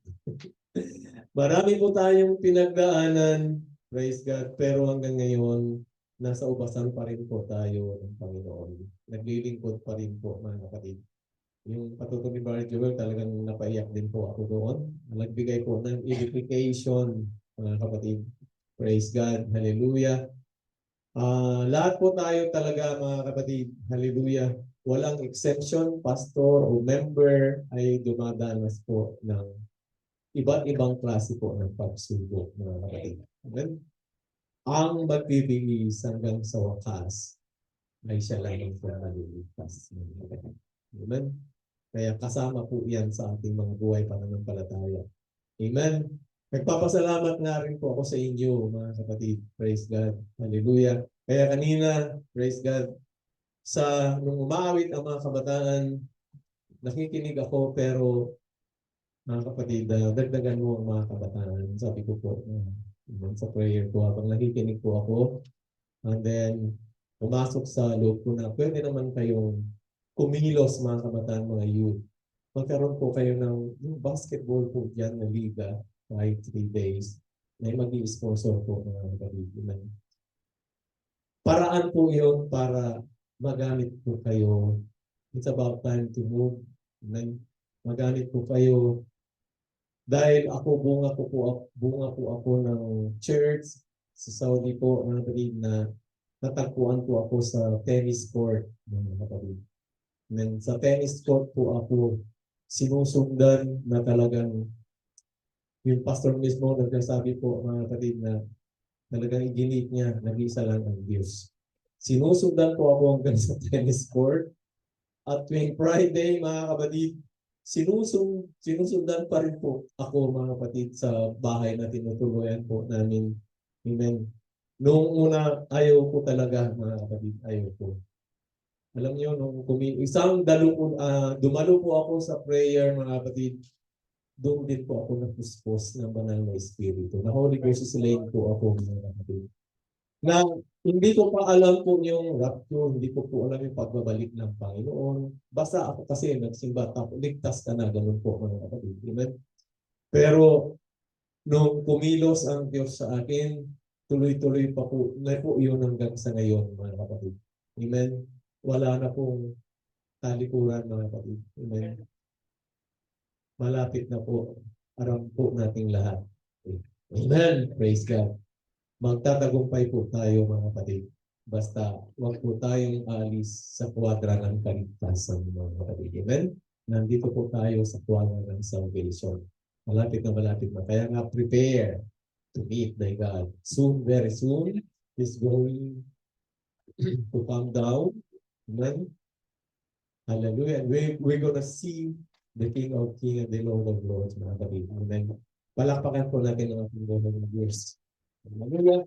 Marami po tayong pinagdaanan. Praise God. Pero hanggang ngayon, nasa ubasan pa rin po tayo ng Panginoon. Naglilingkod pa rin po mga kapatid. Yung patuto ni Brother Joel, talagang napaiyak din po ako doon. Nagbigay po ng edification mga kapatid. Praise God. Hallelujah. Lahat po tayo talaga mga kapatid. Hallelujah. Walang exception, pastor o member ay dumadanas po ng iba't ibang klase po ng pagsubok mga kapatid. Amen. Ang magbibilis hanggang sa wakas ay siya lamang po maliligtas. Amen. Kaya kasama po yan sa ating mga buhay pananampalataya. Amen. Nagpapasalamat nga rin po ako sa inyo mga kapatid. Praise God. Hallelujah. Kaya kanina, praise God, nung umaawit ang mga kabataan, nakikinig ako pero mga kapatid, dagdagan mo ang mga kabataan. Sabi ko po, sa prayer ko habang nakikinig po ako. And then, pumasok sa loob ko na pwede naman kayong kumilos mga kabataan, mga youth. magkaroon po kayo ng yung basketball po dyan na liga, kahit 3 days, may mag-i-sponsor po mga kapatid. Paraan po yun para magamit po kayo. It's about time to move. Amen. Magamit po kayo dahil bunga po ako ng church sa Saudi po, mga kapatid, na natagpuan po ako sa tennis court, mga kapatid. And sa tennis court po ako sinusundan na talagang yung pastor mismo nagsasabi po, mga kapatid, na talagang iginit niya, nag-isa lang ang Diyos. Sinusundan po ako hanggang sa tennis court. At tuwing Friday, mga kapatid, sinusundan pa rin po ako, mga kapatid, sa bahay na tinutuluyan po namin. Amen. Noong una, ayaw ko talaga, mga kapatid, ayaw ko. Alam niyo, dumalo po ako sa prayer, mga kapatid, doon din po ako napuspos ng banal na espiritu. Na Holy Ghost lane po ako, mga kapatid. Na hindi ko pa alam po yung rapture, hindi ko po alam yung pagbabalik ng Panginoon. Basta ako kasi nagsimba, ligtas ka na, ganun po, mga kapatid. Amen? Pero nung kumilos ang Diyos sa akin, tuloy-tuloy pa po, na po yun hanggang sa ngayon, mga kapatid. Amen? Wala na pong talikuran, mga kapatid. Amen? Malapit na po, aram po nating lahat. Amen. Praise God. Magtatagumpay po tayo, mga kapatid. Basta huwag po tayong alis sa kwadra ng kaligtasan, mga kapatid. Amen. Nandito po tayo sa kwadra ng salvation. Malapit na. Kaya nga, prepare to meet thy God. Soon, very soon, is going to come down. Amen. Hallelujah. And we're gonna see the King of Kings and the Lord of Lords, mga kapatid. Amen. Palakpakan po natin ang ating Lord of Lords. Hallelujah.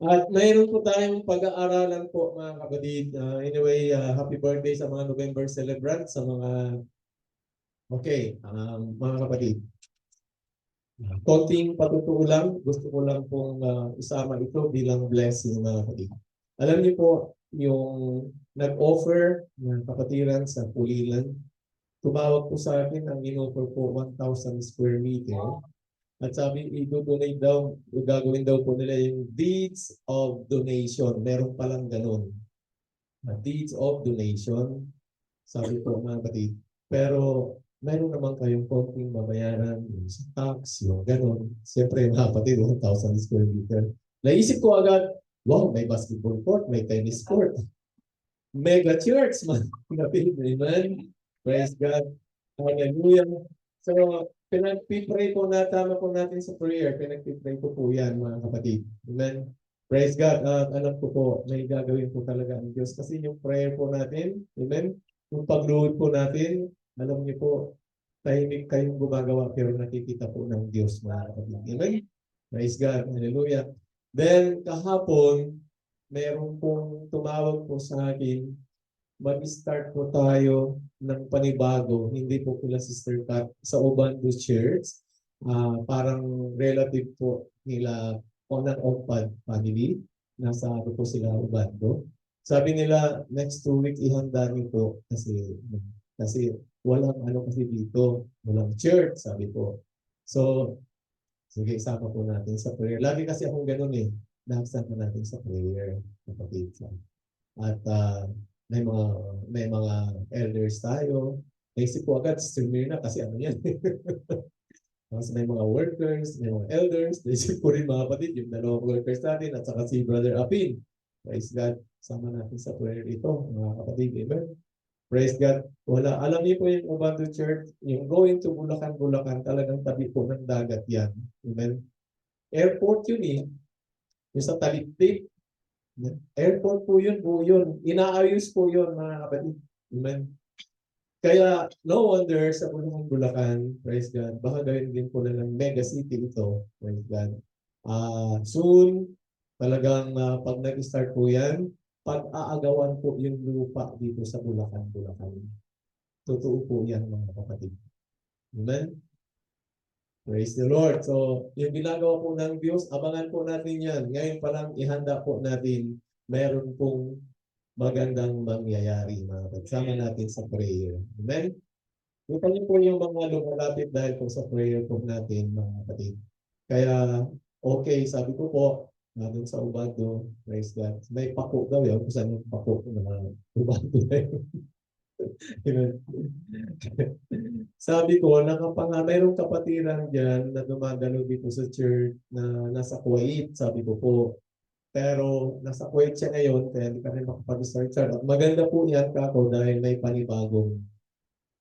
At mayroon po tayong pag-aaralan po, mga kapatid. Anyway, happy birthday sa mga November celebrants, sa mga, mga kapatid. Konting patutuo lang, gusto ko lang pong isama ito bilang blessing, mga kapatid. Alam niyo po, yung nag-offer ng kapatiran sa Pulilan, tumawag po sa akin, ang in-offer po 1,000 square meter. At sabi, i-donate daw, gagawin daw po nila yung deeds of donation. Meron palang ganun. Deeds of donation. Sabi po, mga kapatid. Pero meron naman kayong konting babayaran sa tax, yung ganun. Siyempre, mga kapatid, 1,000 square meter. Naisip ko agad, wow, may basketball court, may tennis court. Mega church, man. Amen. Praise God. Hallelujah. So, pinag-pray po na, tama po natin sa prayer. Pinag-pray po yan, mga kapatid. Amen. Praise God. Alam ko po, may gagawin po talaga ang Diyos. Kasi yung prayer po natin, amen, yung pagluhod po natin, alam niyo po, tahimik kayong gumagawa pero nakikita po ng Diyos, mga kapatid. Amen. Praise God. Hallelujah. Then, kahapon, meron pong tumawag po sa akin, mag-start po tayo ng panibago. Hindi po kila Sister Kat sa Obando Church. Parang relative po nila Onan Opad family. Nasa ano po sila Obando. Sabi nila, next 2 weeks ihanda niyo po kasi walang ano kasi dito. Walang church, sabi po. So, sige, isama po natin sa prayer. Lagi kasi akong ganun eh. Nakasama natin sa prayer. Kapatid. At may mga elders tayo. Naisip ko agad, Sister Mirna, kasi ano yan. Tapos may mga workers, may mga elders. Naisip ko rin, mga kapatid, yung dalawang workers natin at saka si Brother Apin. Praise God. Sama natin sa prayer ito, mga kapatid. Amen. Praise God. Wala. Alam niyo po yung Obando Church, yung going to Bulacan, talagang tabi po ng dagat yan. Amen. Airport yun eh. Yung sa Talitip. Airport po yun, inaayos po yun, mga kapatid. Amen. Kaya, no wonder sa Bulacan, praise God, baka gawin din po na ng mega city ito, praise God. Soon, talagang pag nag-start po yan, pag-aagawan po yung lupa dito sa Bulacan. Totoo po yan, mga kapatid. Amen. Praise the Lord. So, yung ginagawa po ng Diyos, abangan po natin yan. Ngayon pa lang, ihanda po natin, mayroon pong magandang mangyayari, mga kapatid. Sama natin sa prayer. Amen? Kita niyo po yung mga lumalapit dahil po sa prayer po natin, mga kapatid. Kaya, okay, sabi ko po, dun sa Ubado, praise God. May pako daw yun, kung saan yung pako ng mga Ubado na yun. Sabi ko, mayroong kapatiran dyan na dumadalo dito sa church na nasa Kuwait, sabi ko po. Pero nasa Kuwait siya ngayon, kaya hindi kami makapag-start siya. At maganda po yan kako dahil may panibagong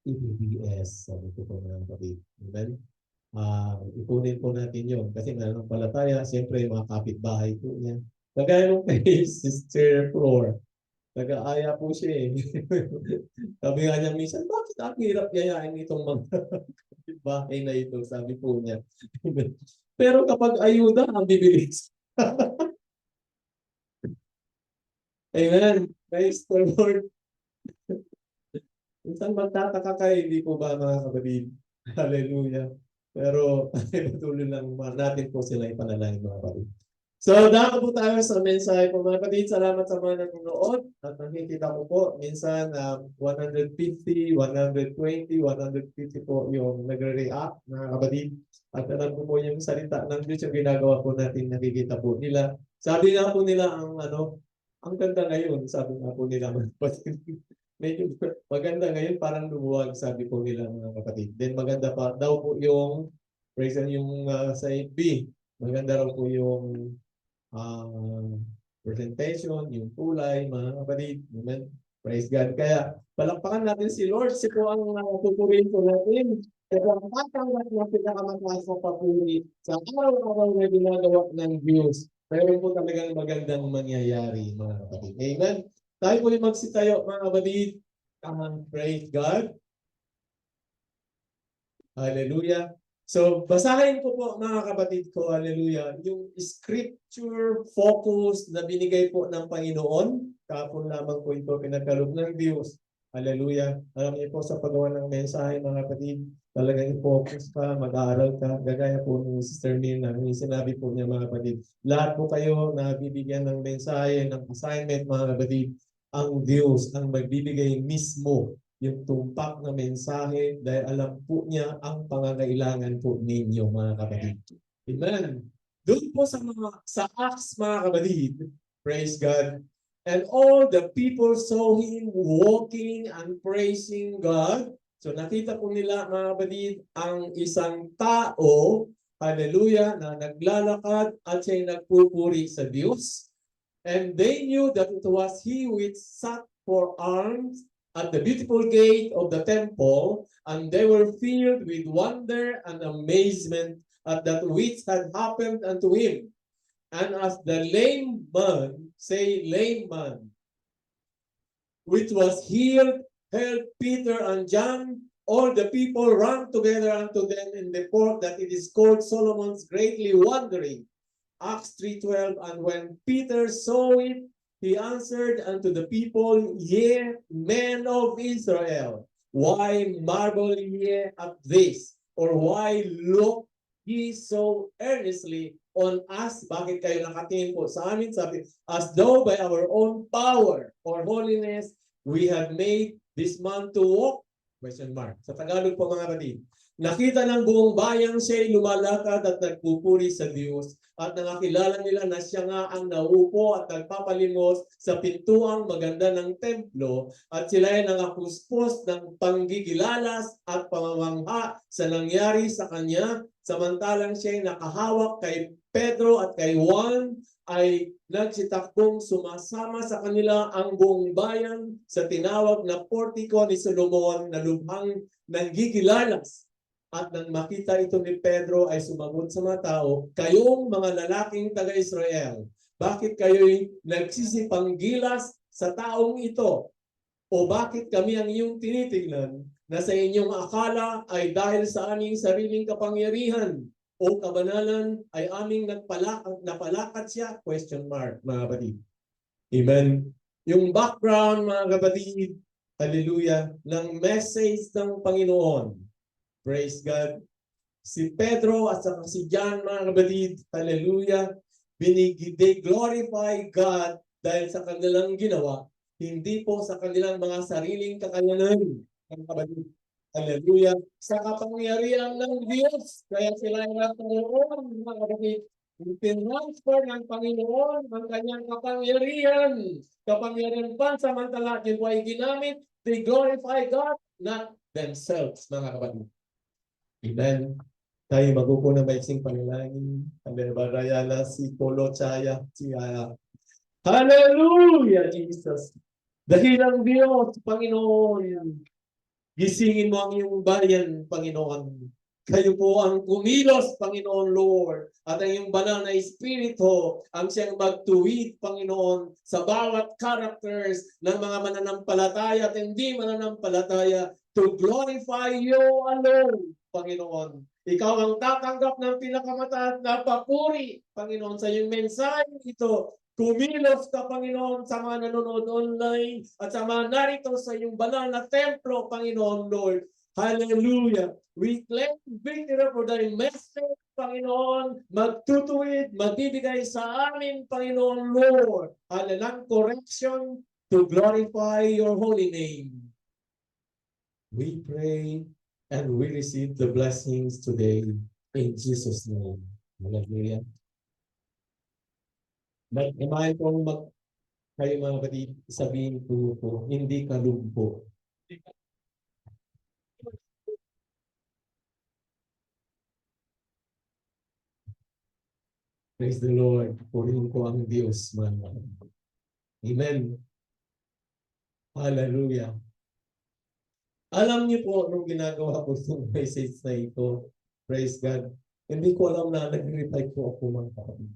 EBS, sabi ko po mga kapatid. Amen? Ipunin po natin yun. Kasi nananampalataya, siyempre mga kapitbahay po niya. Kagaya nung kay Sister Flor, nag-aaya po siya eh. Sabi nga niya minsan, bakit ang hirap yayain itong mga kapitbahay na ito? Sabi po niya. Pero kapag ayuda, ang bibilis. Amen. Praise the Lord. Minsan magtataka kayo, hindi po ba mga kapatid? Hallelujah. Pero patuloy lang natin po sila ipanalangin mga kapatid. So, dako po tayo sa mensahe po mga kapatid. Salamat sa mga nanonood. At nakikita ko po, minsan 150, 120, 150 po yung nagre-react mga kapatid. At alam ko po yung salita ng Diyos yung ginagawa po natin, nakikita po nila. Sabi nga po nila ang ganda ngayon, sabi nga po nila mga kapatid. Medyo maganda ngayon, parang lumuwag, sabi po nila mga kapatid. Then maganda pa daw po yung praise yung sa FB. Maganda raw po yung presentation, yung kulay, mga kapatid. Amen. Praise God. Kaya palakpakan natin si Lord. Si po ang tuturin po natin. Kaya ang tatanggap ng pinakamataas na papuri sa araw-araw na ginagawa ng Diyos. Pero po talagang magandang mangyayari, mga kapatid. Amen. Tayo po yung magsitayo, mga kapatid. Praise God. Hallelujah. So, basahin ko po, mga kapatid ko, hallelujah, yung scripture focus na binigay po ng Panginoon. Kapon lamang po ito pinagkaloob ng Diyos. Hallelujah. Alam niyo po sa paggawa ng mensahe, mga kapatid, talagang i-focus ka, mag-aaral ka. Gagaya po ni Sister Mina, yung sinabi po niya, mga kapatid. Lahat po kayo na bibigyan ng mensahe, ng assignment, mga kapatid, ang Diyos ang magbibigay mismo yung tumpak na mensahe dahil alam po niya ang pangangailangan po ninyo, mga kapatid. Amen. Doon po sa Acts, mga kapatid, praise God, and all the people saw him walking and praising God. So nakita po nila, mga kapatid, ang isang tao, hallelujah, na naglalakad at siya'y nagpupuri sa Diyos. And they knew that it was he which sat for arms at the beautiful gate of the temple, and they were filled with wonder and amazement at that which had happened unto him. And as the lame man, which was healed, heard Peter and John, all the people ran together unto them in the court that it is called Solomon's, greatly wondering. Acts 3:12, and when Peter saw it, he answered unto the people, Ye men of Israel, why marvel ye at this? Or why look ye so earnestly on us? Bakit kayo nakatingin po sa amin? Sabi, as though by our own power or holiness, we have made this man to walk? Question mark. Sa Tagalog po, mga kapatid. Nakita ng buong bayan siya'y lumalakad at nagpupuri sa Diyos at nakakilala nila na siya nga ang naupo at nagpapalimos sa pintuang maganda ng templo at sila ay nangapuspos ng panggigilalas at pamamangha sa nangyari sa kanya samantalang siya'y nakahawak kay Pedro at kay Juan ay nagsitakbong sumasama sa kanila ang buong bayan sa tinawag na portiko ni Solomon na lubhang nanggigilalas. At nang makita ito ni Pedro ay sumagot sa mga tao, kayong mga lalaking taga-Israel, bakit kayo'y nagsisipanggilas sa taong ito? O bakit kami ang iyong tinitingnan na sa inyong akala ay dahil sa aming sariling kapangyarihan o kabanalan ay aming napalakat siya? Question mark, mga kapatid. Amen. Yung background, mga kapatid, hallelujah, ng message ng Panginoon. Praise God. Si Pedro at saka si John, mga kapatid, hallelujah, they glorify God dahil sa kanilang ginawa, hindi po sa kanilang mga sariling kakayanan, mga kapatid. Hallelujah. Sa kapangyarihan ng Diyos. Kaya sila ay natulungan, mga kapatid. Tinransfer ng Panginoon ang kanyang kapangyarihan. Kapangyarihan pansamantala, din po ay ginamit. They glorify God, not themselves, mga kapatid. Amen. Tayo magupo na maiksing panalangin. Hallelujah. Si Polo Chaya. Hallelujah, Jesus. Dahil ang Diyos, Panginoon, gisingin mo ang iyong bayan, Panginoon. Kayo po ang kumilos, Panginoon Lord. At ang iyong banal na Espiritu ang siyang magtuwid, Panginoon, sa bawat characters ng mga mananampalataya at hindi mananampalataya to glorify you alone, Panginoon. Ikaw ang tatanggap ng pinakamataas na papuri, Panginoon, sa iyong mensahe ito. Kumilos ka, Panginoon, sa mga nanonood online at sa mga narito sa iyong banal na templo, Panginoon, Lord. Hallelujah. We claim victory for thy message, Panginoon. Magtutuwid, magbibigay sa amin, Panginoon, Lord. Halalang correction to glorify your holy name. We pray and we receive the blessings today in Jesus' name. Hallelujah. Imahin kong kayo mga kapatid, sabihin po, hindi ka lumpo. Praise the Lord. Purihin ko ang Diyos, mga kapatid. Amen. Hallelujah. Alam niyo po, nung ginagawa ko itong message na ito, praise God, hindi ko alam na nag-reply po ako, mga kapatid.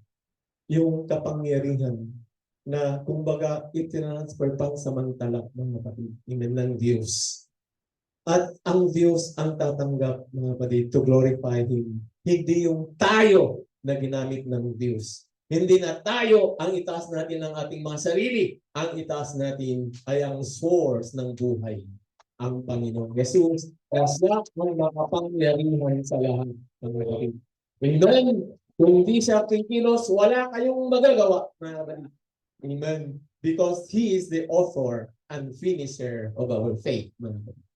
Yung kapangyarihan na kumbaga itinransfer pang samantala, mga kapatid, amen, ng Diyos. At ang Diyos ang tatanggap, mga kapatid, to glorify Him. Hindi yung tayo na ginamit ng Diyos. Hindi na tayo ang itaas natin ng ating mga sarili. Ang itaas natin ay ang source ng buhay, ang Panginoon Jesus. Ang siya ang makapangyarihan sa lahat, mga kapatid. Amen. Kung hindi siya kikilos, wala kayong magagawa, mga kapatid. Amen. Because He is the author and finisher of our faith, mga kapatid.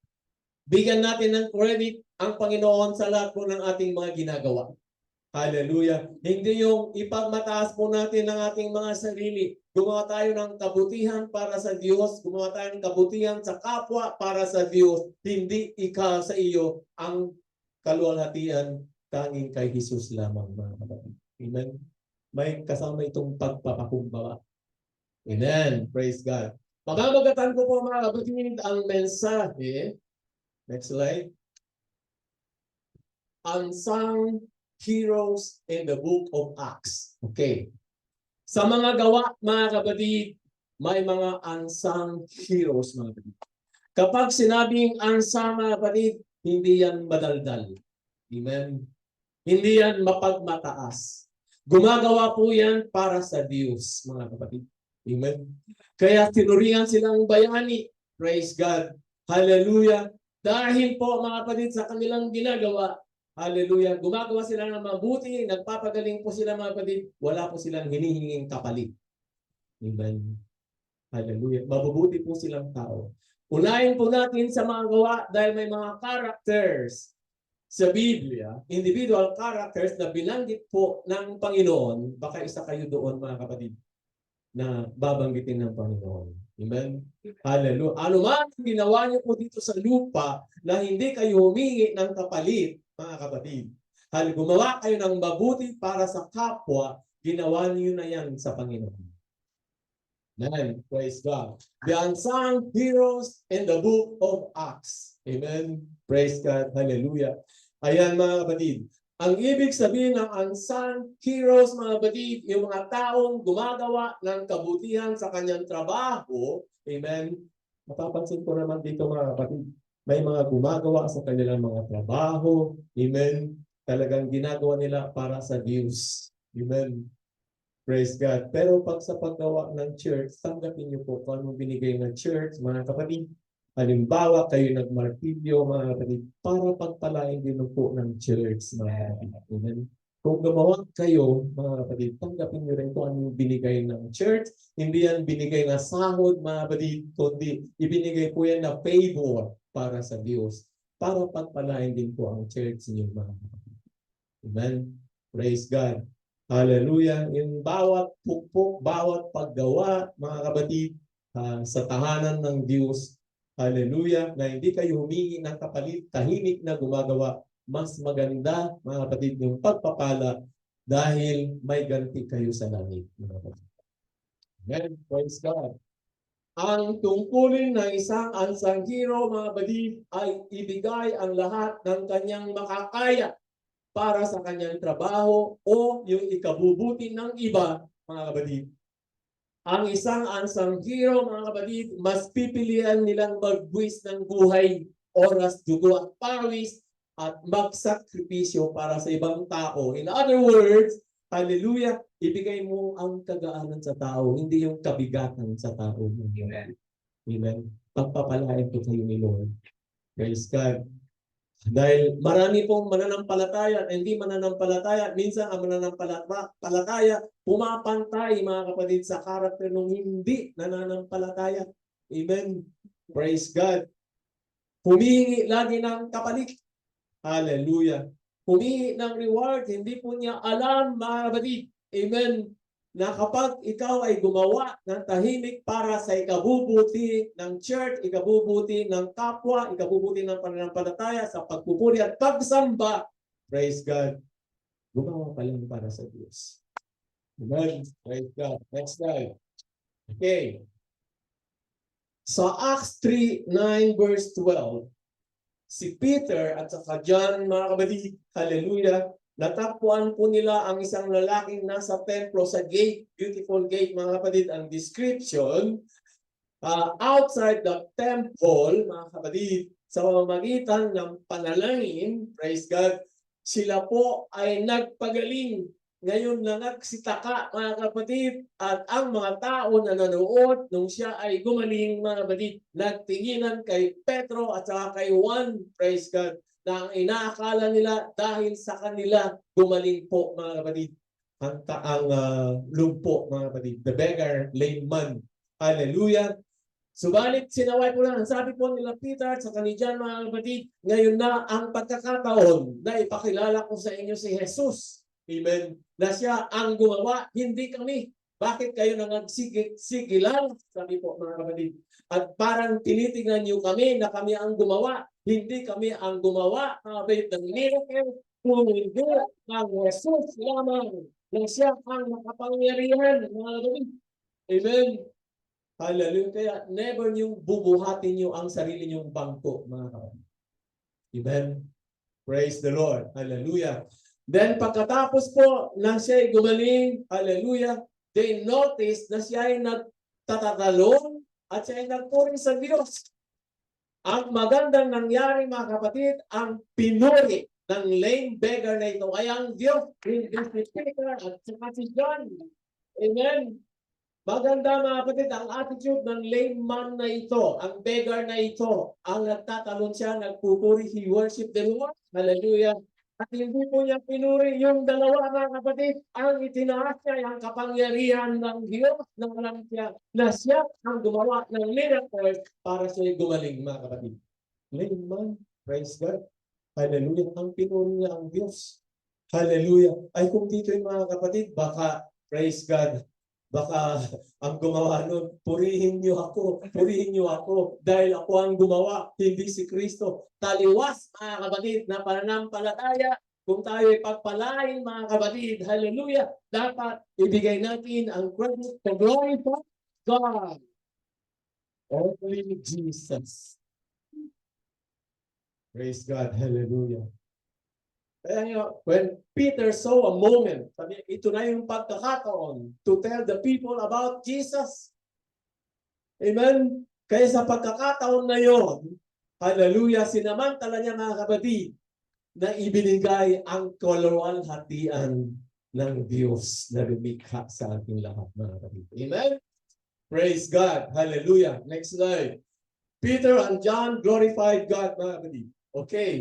Bigyan natin ng credit ang Panginoon sa lahat po ng ating mga ginagawa. Hallelujah. Hindi yung ipagmataas po natin ng ating mga sarili. Gumawa tayo ng kabutihan para sa Diyos. Gumawa tayo ng kabutihan sa kapwa para sa Diyos. Hindi ika sa iyo ang kaluwalhatian, tanging kay Jesus lamang, mga kapatid. Amen. May kasama itong pagpapakumbaba. Amen. Praise God. Pamamagatan ko po, mga kapatid, ang mensahe. Next slide. Unsung heroes in the book of Acts. Okay. Sa mga gawa, mga kapatid, may mga unsung heroes, mga kapatid. Kapag sinabing unsung, mga kapatid, hindi yan madaldal. Amen. Hindi yan mapagmataas. Gumagawa po yan para sa Diyos, mga kapatid. Amen. Kaya tinuringan silang bayani. Praise God. Hallelujah. Dahil po, mga kapatid, sa kanilang ginagawa, hallelujah, gumagawa sila ng mabuti, nagpapagaling po sila, mga kapatid, wala po silang hinihinging kapalit. Amen. Hallelujah. Mabubuti po silang tao. Unahin po natin sa mga gawa dahil may mga characters sa Biblia, individual characters na binanggit po ng Panginoon. Baka isa kayo doon, mga kapatid, na babanggitin ng Panginoon. Amen? Hallelujah. Ano man ginawa niyo po dito sa lupa na hindi kayo humingi ng kapalit, mga kapatid. Gumawa kayo ng mabuti para sa kapwa, ginawa niyo na yan sa Panginoon. Amen. Praise God. The unsung heroes in the book of Acts. Amen. Praise God. Hallelujah. Ayan, mga kapatid. Ang ibig sabihin ng unsung heroes, mga kapatid, yung mga taong gumagawa ng kabutihan sa kanyang trabaho. Amen. Mapapansin ko naman dito, mga kapatid, may mga gumagawa sa kanilang mga trabaho. Amen. Talagang ginagawa nila para sa Diyos. Amen. Praise God. Pero pag sa paggawa ng church, tanggapin niyo po kung anong binigay ng church, mga kapatid. Halimbawa, kayo nagmartilyo, mga kapatid, para pagpalain din po ng church, mga kapatid. Amen. Kung gumawa kayo, mga kapatid, tanggapin niyo rin kung anong binigay ng church. Hindi yan binigay na sahod, mga kapatid, kundi ibinigay po yan na favor para sa Diyos. para pagpalain din po ang church niyo mga kapatid. Amen. Praise God. Hallelujah. Yung bawat pukpok, bawat paggawa, mga kapatid, sa tahanan ng Diyos, hallelujah, na hindi kayo humingi ng kapalit, tahimik na gumagawa, mas maganda, mga kapatid, yung pagpapala dahil may ganti kayo sa langit, mga kapatid. Amen. Praise God. Ang tungkulin ng isang unsung hero, mga kapatid, ay ibigay ang lahat ng kanyang makakaya para sa kanyang trabaho o yung ikabubuti ng iba, mga kapatid. Ang isang unsung hero, mga kapatid, mas pipilian nilang magbuwis ng buhay, oras, dugo at pawis at magsakripisyo para sa ibang tao. In other words, hallelujah, ibigay mo ang kagaanan sa tao, hindi yung kabigatan sa tao. Amen. Amen. Pagpapalain po kayo ni Lord. Praise God. Dahil marami pong mananampalataya at hindi mananampalataya. Minsan ang mananampalataya pumapantay, mga kapatid, sa karakter ng hindi nananampalataya. Amen. Praise God. Humingi lagi ng kapalit. Hallelujah. Humingi ng reward. Hindi po niya alam, mga kapatid. Amen. Na kapag ikaw ay gumawa ng tahimik para sa ikabubuti ng church, ikabubuti ng kapwa, ikabubuti ng pananampalataya sa pagpupuri at pagsamba, praise God, gumawa ka lang para sa Diyos. Amen. Praise God. Next slide. Okay. Sa Acts 3:9 verse 12, si Peter at saka John, mga kapatid, hallelujah, natagpuan po nila ang isang lalaking nasa templo sa gate, beautiful gate, mga kapatid. Ang description, outside the temple, mga kapatid, sa pamamagitan ng panalangin, praise God, sila po ay nagpagaling. Ngayon nangagsitaka, mga kapatid, at ang mga tao na nanood nung siya ay gumaling, mga kapatid, nagtinginan kay Pedro at saka kay Juan, praise God, na ang inaakala nila dahil sa kanila gumaling po, mga kapatid, ang lumpo, mga kapatid, the beggar, lame man. Hallelujah. Subalit sinaway po lang, sabi po nila Peter sa kanila, mga kapatid, ngayon na ang pagkakataon na ipakilala ko sa inyo si Jesus. Amen. Na siya ang gumawa, hindi kami. Bakit kayo nangagsigilan? Sabi po, mga kapatid. At parang tinitingnan niyo kami na kami ang gumawa. Hindi kami ang gumawa, mga kapatid, ng miracle. Kung hindi ang Jesus lamang na siya ang makapangyarihan, mga kapatid. Amen. Hallelujah. Kaya never niyong bubuhatin niyo ang sarili niyong bangko, mga kapatid. Amen. Praise the Lord. Hallelujah. Then pagkatapos po na siya ay gumaling, hallelujah, they noticed na siya ay nagtatatalon at siya ay nagpuri sa Diyos. Ang magandang nangyari, mga kapatid, ang pinuri ng lame beggar na ito ay ang Diyos. Hindi si Peter at saka si John. Amen. Maganda, mga kapatid, ang attitude ng lame man na ito, ang beggar na ito, ang nagtatalon siya, nagpupuri, he worship the Lord. Hallelujah. At hindi po niya pinuri yung dalawa, mga kapatid. Ang itinaas niya ang kapangyarihan ng Diyos na alam siya na siya ang gumawa ng miracle para siya gumaling, mga kapatid. Lame man, praise God. Hallelujah. Ang pinuri niya ang Diyos. Hallelujah. Ay kung dito yung mga kapatid, baka, praise God, baka ang gumawa nun, purihin niyo ako dahil ako ang gumawa, hindi si Kristo. Taliwas, mga kapatid, na pananampalataya, kung tayo ay pagpalain, mga kapatid, hallelujah, dapat ibigay natin ang credit to glory to God. Only Jesus. Praise God, hallelujah. Kaya nga, when Peter saw a moment, sabi, ito na yung pagkakataon to tell the people about Jesus. Amen? Kaya sa pagkakataon na yon, hallelujah, sinamantala niya, mga kapatid, na ibinigay ang kaluwalhatian ng Diyos na lumikha sa ating lahat, mga kapatid. Amen? Praise God. Hallelujah. Next slide. Peter and John glorified God, mga kapatid. Okay.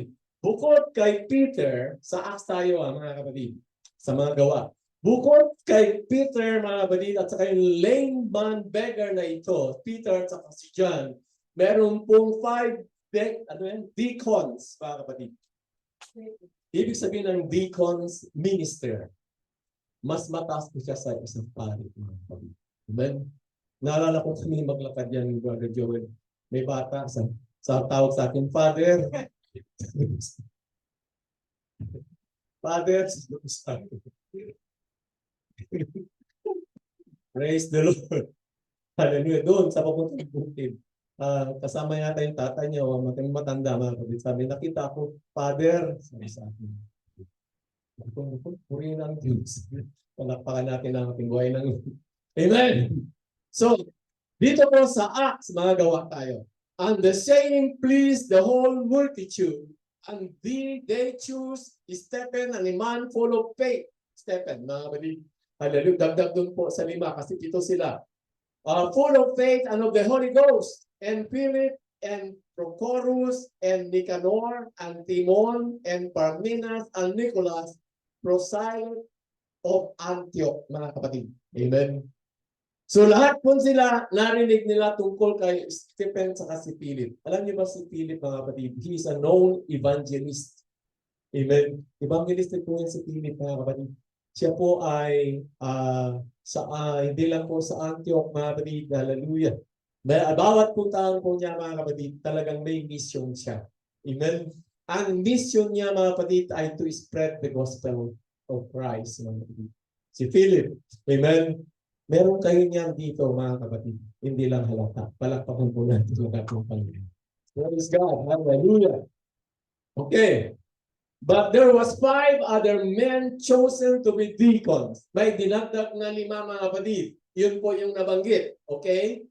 Bukod kay Peter, sa Acts tayo, mga kapatid, sa mga gawa. Bukod kay Peter, mga kapatid, at sa yung lame man beggar na ito, Peter at saka si John, meron pong 5 deacons, mga kapatid. Ibig sabihin ng deacons minister. Mas mataas po siya sa isang pari, mga kapatid. Amen? Naalala ko kami maglakad yan ni Brother Joel. May bata sa tawag sa akin, Father. Father, praise the Lord. Hallelujah. Doon sa papuntang bukid. Kasama yata yung tatay niya o matanda, mga kapatid. Sabi, nakita ko, Father, sabi sa akin. Purihin ang Diyos. Palakpakan natin ang ating buhay ng Amen! So, dito po sa Acts, mga gawa tayo. And the saying pleased the whole multitude. And they choose Stephen, and a man full of faith. Stephen, mga kapatid. Hallelujah. Dagdag doon po sa 5 kasi dito sila. Full of faith and of the Holy Ghost. And Philip, and Prochorus, and Nicanor, and Timon, and Parmenas, and Nicholas, proselyte of Antioch, mga kapatid. Amen. So lahat po sila, narinig nila tungkol kay Stephen sa si Philip. Alam niyo ba si Philip, mga kapatid? He is a known evangelist. Amen. Evangelist po yan si Philip, mga kapatid. Siya po ay hindi lang po sa Antioch, mga kapatid. Hallelujah. Bawat puntahan po niya, mga kapatid, talagang may mission siya. Amen. Ang mission niya, mga kapatid, ay to spread the gospel of Christ, mga kapatid. Si Philip. Amen. Meron kayo niyan dito, mga kapatid. Hindi lang halata. Palakpakan po natin ang ating Panginoon. Praise God. Hallelujah. Okay. But there was 5 other men chosen to be deacons. May dinagdag na 5, mga kapatid. Yun po yung nabanggit. Okay?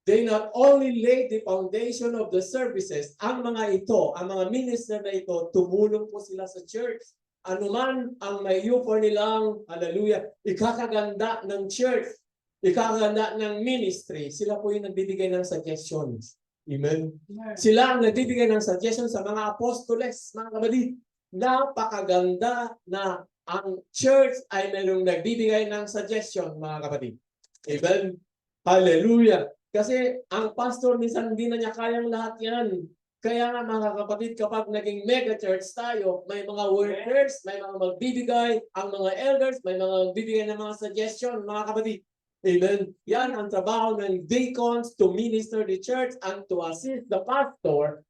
They not only laid the foundation of the services, ang mga ito, ang mga minister na ito, tumulong po sila sa church. Ano man ang may for nilang, hallelujah, ikakaganda ng church, ikakaganda ng ministry, sila po yung nagbibigay ng suggestions. Amen? Sila ang nagbibigay ng suggestions sa mga apostoles, mga kapatid. Napakaganda na ang church ay mayroong nagbibigay ng suggestion, mga kapatid. Amen? Hallelujah! Kasi ang pastor minsan hindi na niya kayang lahat yan. Kaya nga, mga kapatid, kapag naging mega church tayo, may mga workers, may mga magbibigay, ang mga elders, may mga magbibigay ng mga suggestion, mga kapatid. Amen. Yan ang trabaho ng deacons to minister the church and to assist the pastor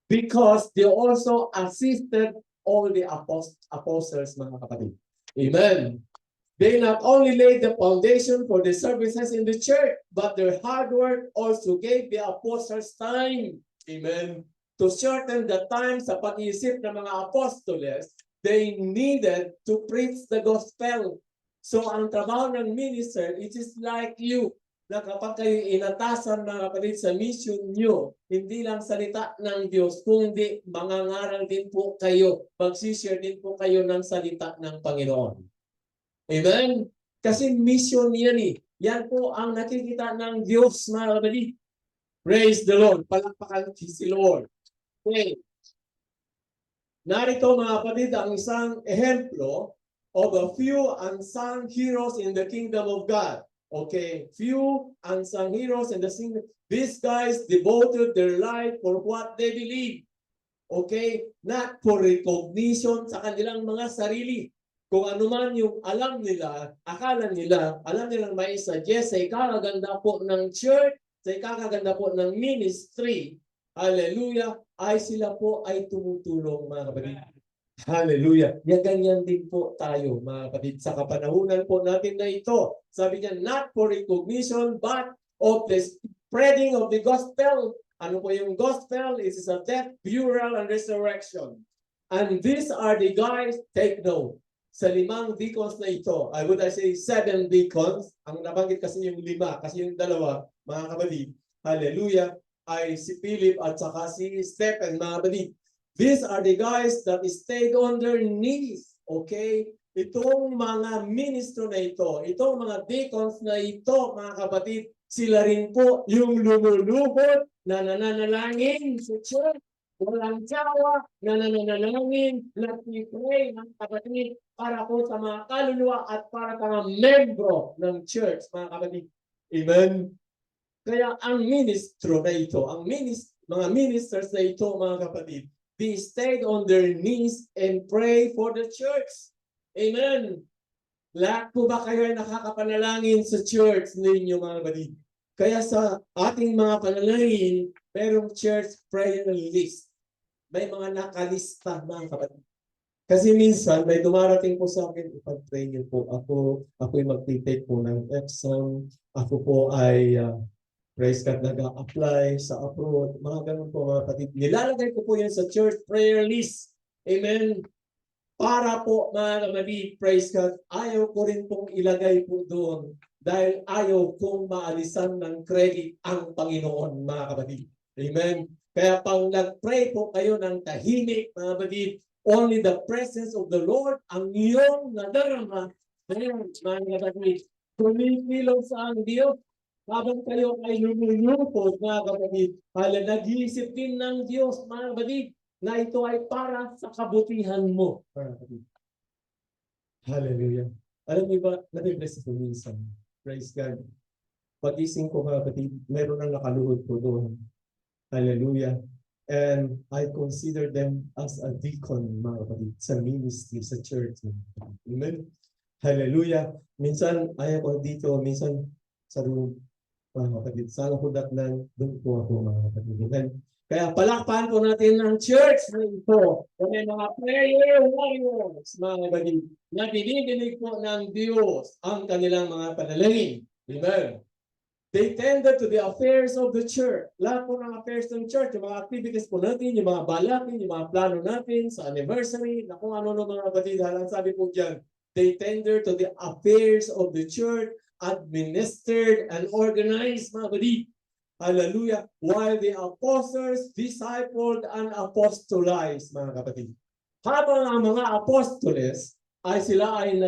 because they also assisted all the apostles, mga kapatid. Amen. They not only laid the foundation for the services in the church, but their hard work also gave the apostles time. Amen. To shorten the time sa pag-iisip ng mga apostoles, they needed to preach the gospel. So ang trabaho ng minister, it is like you, na kapag kayo inatasan, mga kapatid, sa mission nyo, hindi lang salita ng Diyos, kundi mangangaral din po kayo, magsishare din po kayo ng salita ng Panginoon. Amen? Kasi mission yan eh. Yan po ang nakikita ng Diyos, mga kapatid. Praise the Lord. Palakpakan si Lord. Okay. Narito, mga kapatid, ang isang ehemplo of a few unsung heroes in the kingdom of God. Okay, few unsung heroes in the kingdom. These guys devoted their life for what they believe. Okay, not for recognition sa kanilang mga sarili. Kung ano man yung alam nila, akala nila, alam nilang may suggest sa ikakaganda po ng church, sa ikakaganda po ng ministry, hallelujah, ay sila po ay tumutulong, mga kapatid. Hallelujah. Yan ganyan din po tayo, mga kapatid, sa kapanahunan po natin na ito. Sabi niya, not for recognition, but of the spreading of the gospel. Ano po yung gospel? It is a death, burial, and resurrection. And these are the guys, take note. Sa 5 deacons na ito, I would say 7 deacons. Ang nabanggit kasi yung 5, kasi yung 2, mga kapatid, hallelujah, ay si Philip at saka si Stephen, mga kapatid. These are the guys that stayed on their knees. Okay? Itong mga ministro na ito, itong mga deacons na ito, mga kapatid, sila rin po yung lumulubot na nananalangin sa church. Walang sawa na nananalangin, nag-pray, mga kapatid, para po sa mga kaluluwa at para sa mga membro ng church, mga kapatid. Amen? Kaya ang ministro na ito, ang mga ministers na ito, mga kapatid, they stayed on their knees and pray for the church. Amen. Lahat po ba kayo ay nakakapanalangin sa church ninyo, mga kapatid? Kaya sa ating mga panalangin, merong church prayer list. May mga nakalista, mga kapatid. Kasi minsan, may dumarating po sa akin, ipag-pray niyo po ako'y mag-take po ng exam, ako po ay praise God, nag-a-apply sa abroad, mga ganun po, mga kapatid. Nilalagay ko po yan sa church prayer list. Amen. Para po, mga kapatid, praise God, ayaw ko rin pong ilagay po doon dahil ayaw kong maalisan ng credit ang Panginoon, mga kapatid. Amen. Kaya pang nag-pray po kayo ng tahimik, mga kapatid, only the presence of the Lord ang iyong nadarama. Amen, mga kapatid. Kumikilos ang Diyos. Habang kayo ay lumulupod, mga kapatid, nag-iisip din ng Diyos, mga kapatid, na ito ay para sa kabutihan mo, mga kapatid. Hallelujah. Alam niyo ba, nabibless ko minsan. Praise God. Pag-ising ko, mga kapatid, meron ang nakaluhod ko doon. Hallelujah. And I consider them as a deacon, mga kapatid, sa ministry, sa church. Amen. Hallelujah. Minsan, ayaw ko dito, minsan sa room, mga kapatid. Sana ko datnan, doon po ako, mga kapatid. Amen. Kaya palakpakan po natin ang church na ito. Kaya mga prayer warriors, mga kapatid, na dinidinig po ng Diyos ang kanilang mga panalangin. Amen. They tended to the affairs of the church. Lahat po ng affairs ng church, yung mga activities po natin, yung mga balakin, yung mga plano natin sa anniversary, na kung ano mga kapatid, halang sabi po dyan, they tender to the affairs of the church, administered and organized, mga kapatid. Hallelujah. While the apostles discipled and apostolized, mga kapatid. Habang ang mga apostoles ay sila ay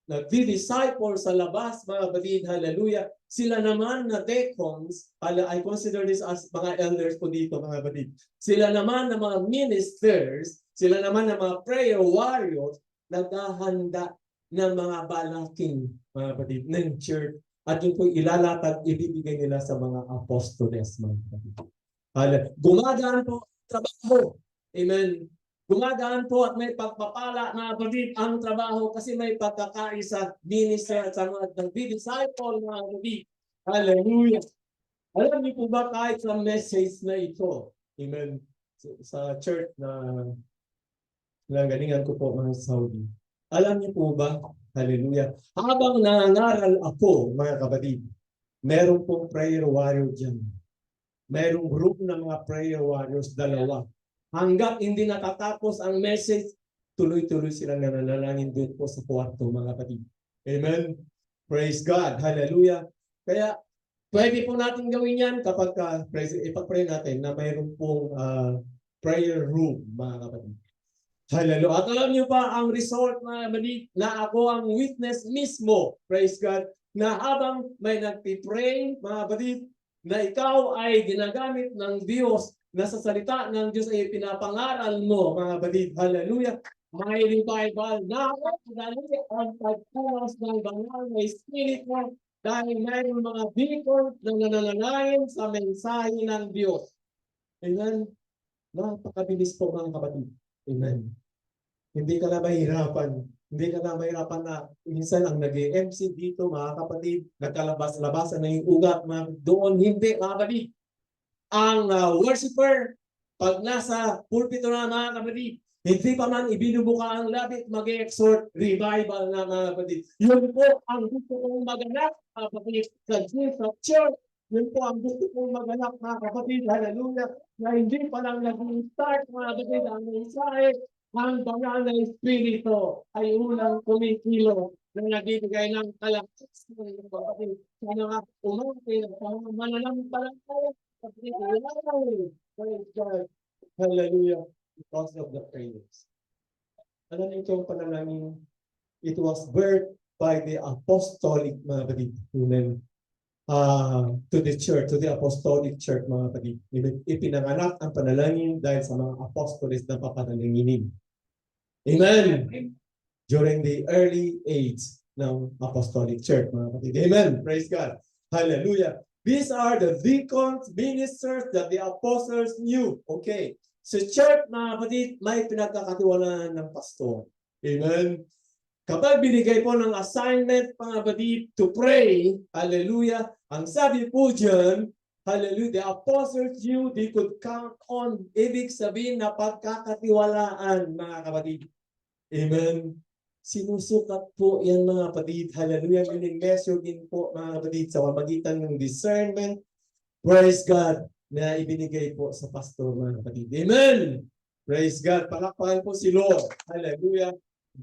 nagdi-disciple sa labas, mga kapatid, hallelujah. Sila naman na deacons, I consider this as mga elders po dito, mga kapatid. Sila naman na mga ministers, sila naman na mga prayer warriors, naghahanda ng mga balaking, mga kapatid, ng church. At yun po ilalatag, ibibigay nila sa mga apostoles, mga kapatid. Gumagaan po trabaho. Amen. Gumagaan po at may pagpapala, mga kapatid, ang trabaho kasi may pagkakaisa, minister at sa mga nagdi-disciple, mga kapatid. Hallelujah. Alam niyo po ba kahit sa message na ito, amen, sa church na galingan ko po, mga Saudi. Alam niyo po ba, hallelujah, habang nangangaral ako, mga kapatid, meron pong prayer warrior dyan. Merong group ng mga prayer warriors, dalawa. Hanggat hindi natatapos ang message, tuloy-tuloy silang nananalangin doon po sa kwarto, mga kapatid. Amen. Praise God. Hallelujah. Kaya, pwede po natin gawin yan kapag ipag-pray natin na mayroon pong prayer room, mga kapatid. Hallelujah. At alam niyo pa ang result, mga kapatid, na ako ang witness mismo, praise God, na habang may nagpipray, mga kapatid, na ikaw ay ginagamit ng Diyos, na sa salita ng Diyos ay pinapangaral mo, mga kapatid. Hallelujah. May revival na ang pagpunas ng banal na Espiritu dahil mayroong mga deacons na nananalain sa mensahe ng Diyos. Amen. Napakabilis po, mga kapatid. Amen. Hindi ka na mahirapan. Hindi ka na mahirapan na minsan ang nag-MC dito, mga kapatid, nagkalabas-labasan na yung ugat, doon hindi, mga kapatid. Ang worshiper, pag nasa pulpito na, mga kapatid, hindi pa man ibinubuka ang labit, mag-exhort, revival na, mga kapatid. Yun po ang gusto kong maganap, mga kapatid, sa Jesus Church. Yun po ang gusto kong maganap, mga kapatid, hallelujah, na hindi pa lang nag-start, mga kapatid, ang mensahe, ang banal na Espiritu ay unang kumikilo na nagbibigay ng kalakasan, mga kapatid, sa mga umangkin, sa mga mananampalataya. Praise God. Hallelujah. Because of the prayers. Ano na itong panalangin? It was birthed by the apostolic, mga kapatid. Amen. To the church, to the apostolic church, mga kapatid. Ipinanganak ang panalangin dahil sa mga apostoles na papanalanginin. Amen. During the early age ng apostolic church, mga kapatid. Amen. Praise God. Hallelujah. These are the deacons, ministers that the apostles knew. Okay. Sa church, mga kapatid, may pinagkakatiwalaan ng pastor. Amen. Kapag binigay po ng assignment, mga kapatid, to pray, hallelujah, ang sabi po dyan, hallelujah, the apostles knew they could count on, ibig sabihin na pagkakatiwalaan, mga kapatid. Amen. Sinusukat po yan, mga kapatid. Hallelujah. Measure din po, mga kapatid, sa pamagitan ng discernment. Praise God na ibinigay po sa pastor, mga kapatid. Amen. Praise God. Palakpakan po si Lord. Hallelujah.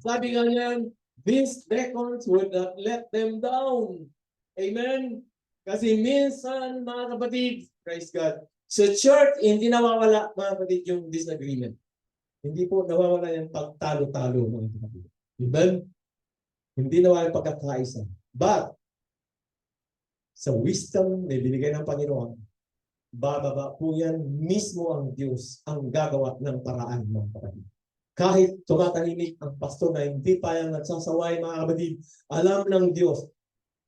Sabi nga niyan, these deacons would not let them down. Amen. Kasi minsan, mga kapatid, praise God, sa church, hindi nawawala, mga kapatid, yung disagreement. Hindi po nawawala yung pagtalo-talo, mga kapatid. Amen? Hindi nawawala yung pagkakaisa. But, sa wisdom na ibinigay ng Panginoon, bababa po yan mismo ang Diyos ang gagawa ng paraan, mga kapatid. Kahit tumatahimik ang pastor na hindi pa yan nagsasaway, mga kapatid, alam ng Diyos,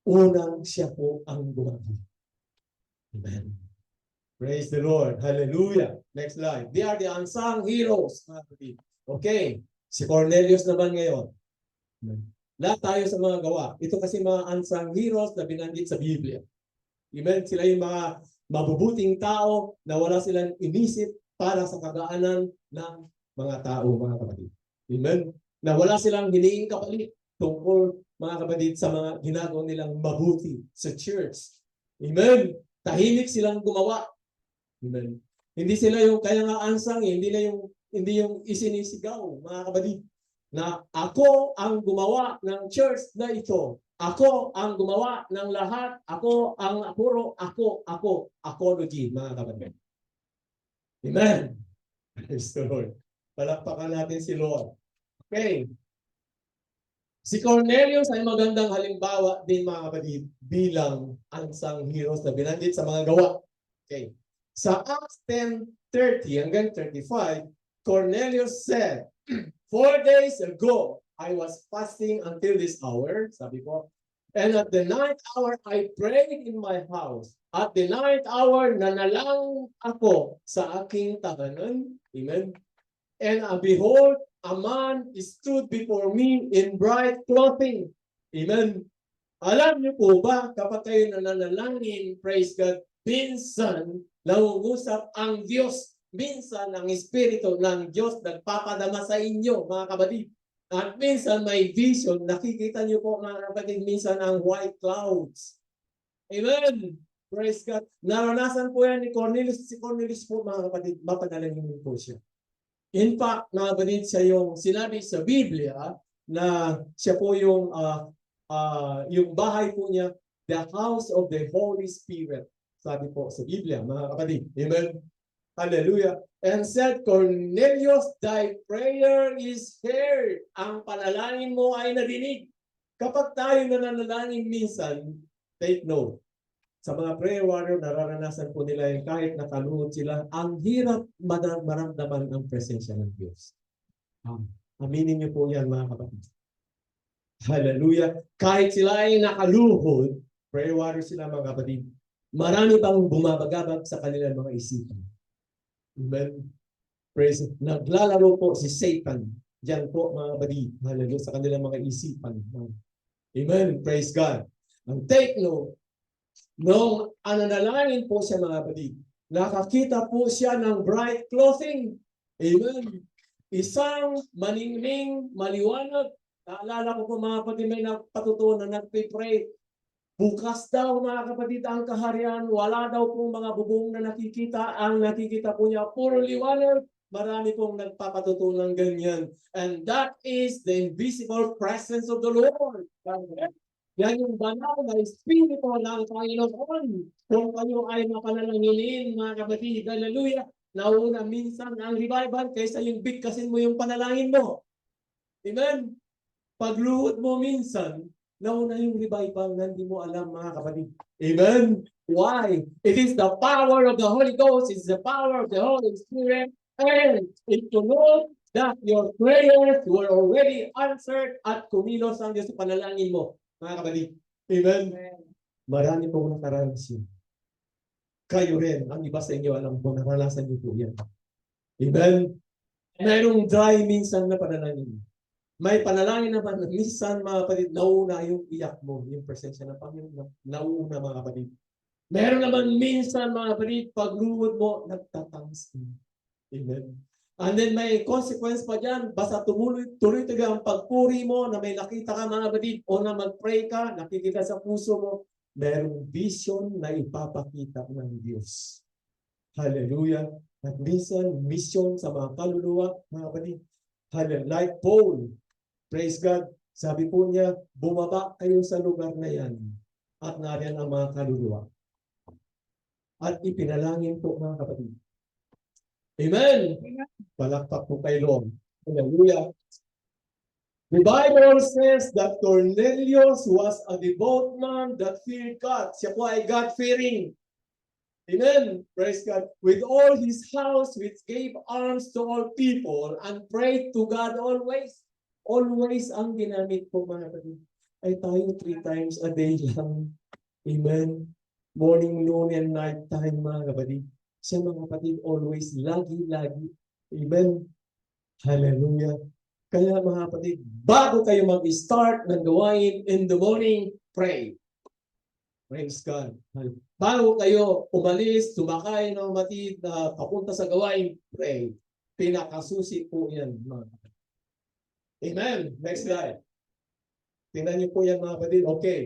unang siya po ang gumagawa. Amen. Praise the Lord. Hallelujah. Next slide. They are the unsung heroes, mga kapatid. Okay. Si Cornelius naman ngayon. Lahat tayo sa mga gawa. Ito kasi mga unsung heroes na binanggit sa Biblia. Amen. Sila yung mga mabubuting tao na wala silang inisip para sa kagaanan ng mga tao, mga kapatid. Amen. Na wala silang hiniing kapalit tungkol, mga kapatid, sa mga ginagawa nilang mabuti sa church. Amen. Tahimik silang gumawa. Amen. Hindi sila yung kaya nga unsung, hindi yung isinisigaw, mga kapatid, na ako ang gumawa ng church na ito. Ako ang gumawa ng lahat. Ako ang puro apology, mga kapatid. Amen. Praise the Lord. Palakpakan natin si Lord. Okay. Si Cornelius ay magandang halimbawa din, mga kapatid, bilang unsung heroes na binanggit sa mga gawa. Okay. Sa Acts 10:30 hanggang 35, Cornelius said, 4 days ago, I was fasting until this hour, sabi ko, and at the ninth hour, I prayed in my house. At the ninth hour, nanalang ako sa aking tahanan. Amen. And behold, a man stood before me in bright clothing. Amen. Alam niyo po ba, kapag kayo nananalangin, praise God, minsan, nangungusap ang Diyos. Minsan, ang Espiritu ng Diyos nagpapadama sa inyo, mga kapatid. At minsan, may vision. Nakikita niyo po, mga kapatid, minsan ang white clouds. Amen. Praise God. Naranasan po yan ni Cornelius. Si Cornelius po, mga kapatid, mapanalangin po siya. In fact, mga kapatid, siya yung sinabi sa Biblia na siya po yung bahay po niya, the house of the Holy Spirit. Sabi po sa Biblia, mga kapatid. Amen. Hallelujah. And said, Cornelius, thy prayer is heard. Ang panalangin mo ay narinig. Kapag tayo nananalangin minsan, take note. Sa mga prayer warrior, nararanasan po nila yung kahit nakaluhod sila, ang hirap maramdaman ang presensya ng Diyos. Aminin niyo po yan, mga kapatid. Hallelujah. Kahit sila ay nakaluhod, prayer warrior sila, mga kapatid, marami pang bumabagabag sa kanilang mga isipan. Amen. Praise. Naglalaro po si Satan. Diyan po, mga kapatid. Hallelujah. Sa kanilang mga isipan. Amen. Praise God. Ang take note, nung nanalangin po siya, mga kapatid, nakakita po siya ng bright clothing. Amen. Isang maningning, maliwanag. Naalala ko po, mga kapatid, may napatutunan na nagpipray. Bukas daw, mga kapatid, ang kaharian. Wala daw pong mga bubong na nakikita. Ang nakikita po niya, puro liwanag. Marami pong nagpapatutunan ganyan. And that is the invisible presence of the Lord. Yan yung banal na Espiritu ng Panginoon. Kung kayo ay mapanalanginin, mga kapatid, hallelujah, nauna minsan ang revival kaysa yung bigkasin mo yung panalangin mo. Amen? Pagluhod mo minsan, nauna yung revival na hindi mo alam, mga kapatid. Amen? Why? It is the power of the Holy Ghost. It's the power of the Holy Spirit. And if you know that your prayers were already answered at kumilos ang Diyos sa panalangin mo, mga kapatid. Amen? Marami pong nakaranas yun. kayo rin. Ang iba sa inyo, alam ko, naranasan niyo po yan. Amen? Mayroong dry minsan na panalangin. May panalangin naman na minsan, mga kapatid, nauna yung iyak mo, yung presensya ng Panginoon, nauna mga kapatid. Meron naman minsan, mga kapatid, pagluhod mo, nagtatangis ka. Amen. And then may consequence pa dyan, basta tuloy ang pagpuri mo na may nakita ka mga kapatid o na mag-pray ka, nakikita sa puso mo, merong vision na ipapakita ng Diyos. Hallelujah. At minsan, mission sa mga kaluluwa, mga kapatid. Hallelujah. Like Paul, praise God, sabi po niya, bumaba kayo sa lugar na yan at nariyan ang mga kaluluwa. At ipinalangin po mga kapatid. Amen. Palakpak po kay Lord. Hallelujah. The Bible says that Cornelius was a devout man that feared God. Siya po ay God-fearing. Amen. Praise God. With all his house, which gave alms to all people and prayed to God always. Always ang ginamit po mga kapatid. Ay tayo 3 times a day lang. Amen. Morning, noon, and night time mga kapatid. Siya mga kapatid, always, lagi. Amen. Hallelujah. Kaya mga kapatid, bago kayo mag-start ng gawain in the morning, pray. Praise God. Bago kayo umalis, sumakay ng matid na papunta sa gawain, pray. Pinakasusi po yan, mga kapatid. Amen. Next slide. Tingnan niyo po yan, mga kapatid. Okay.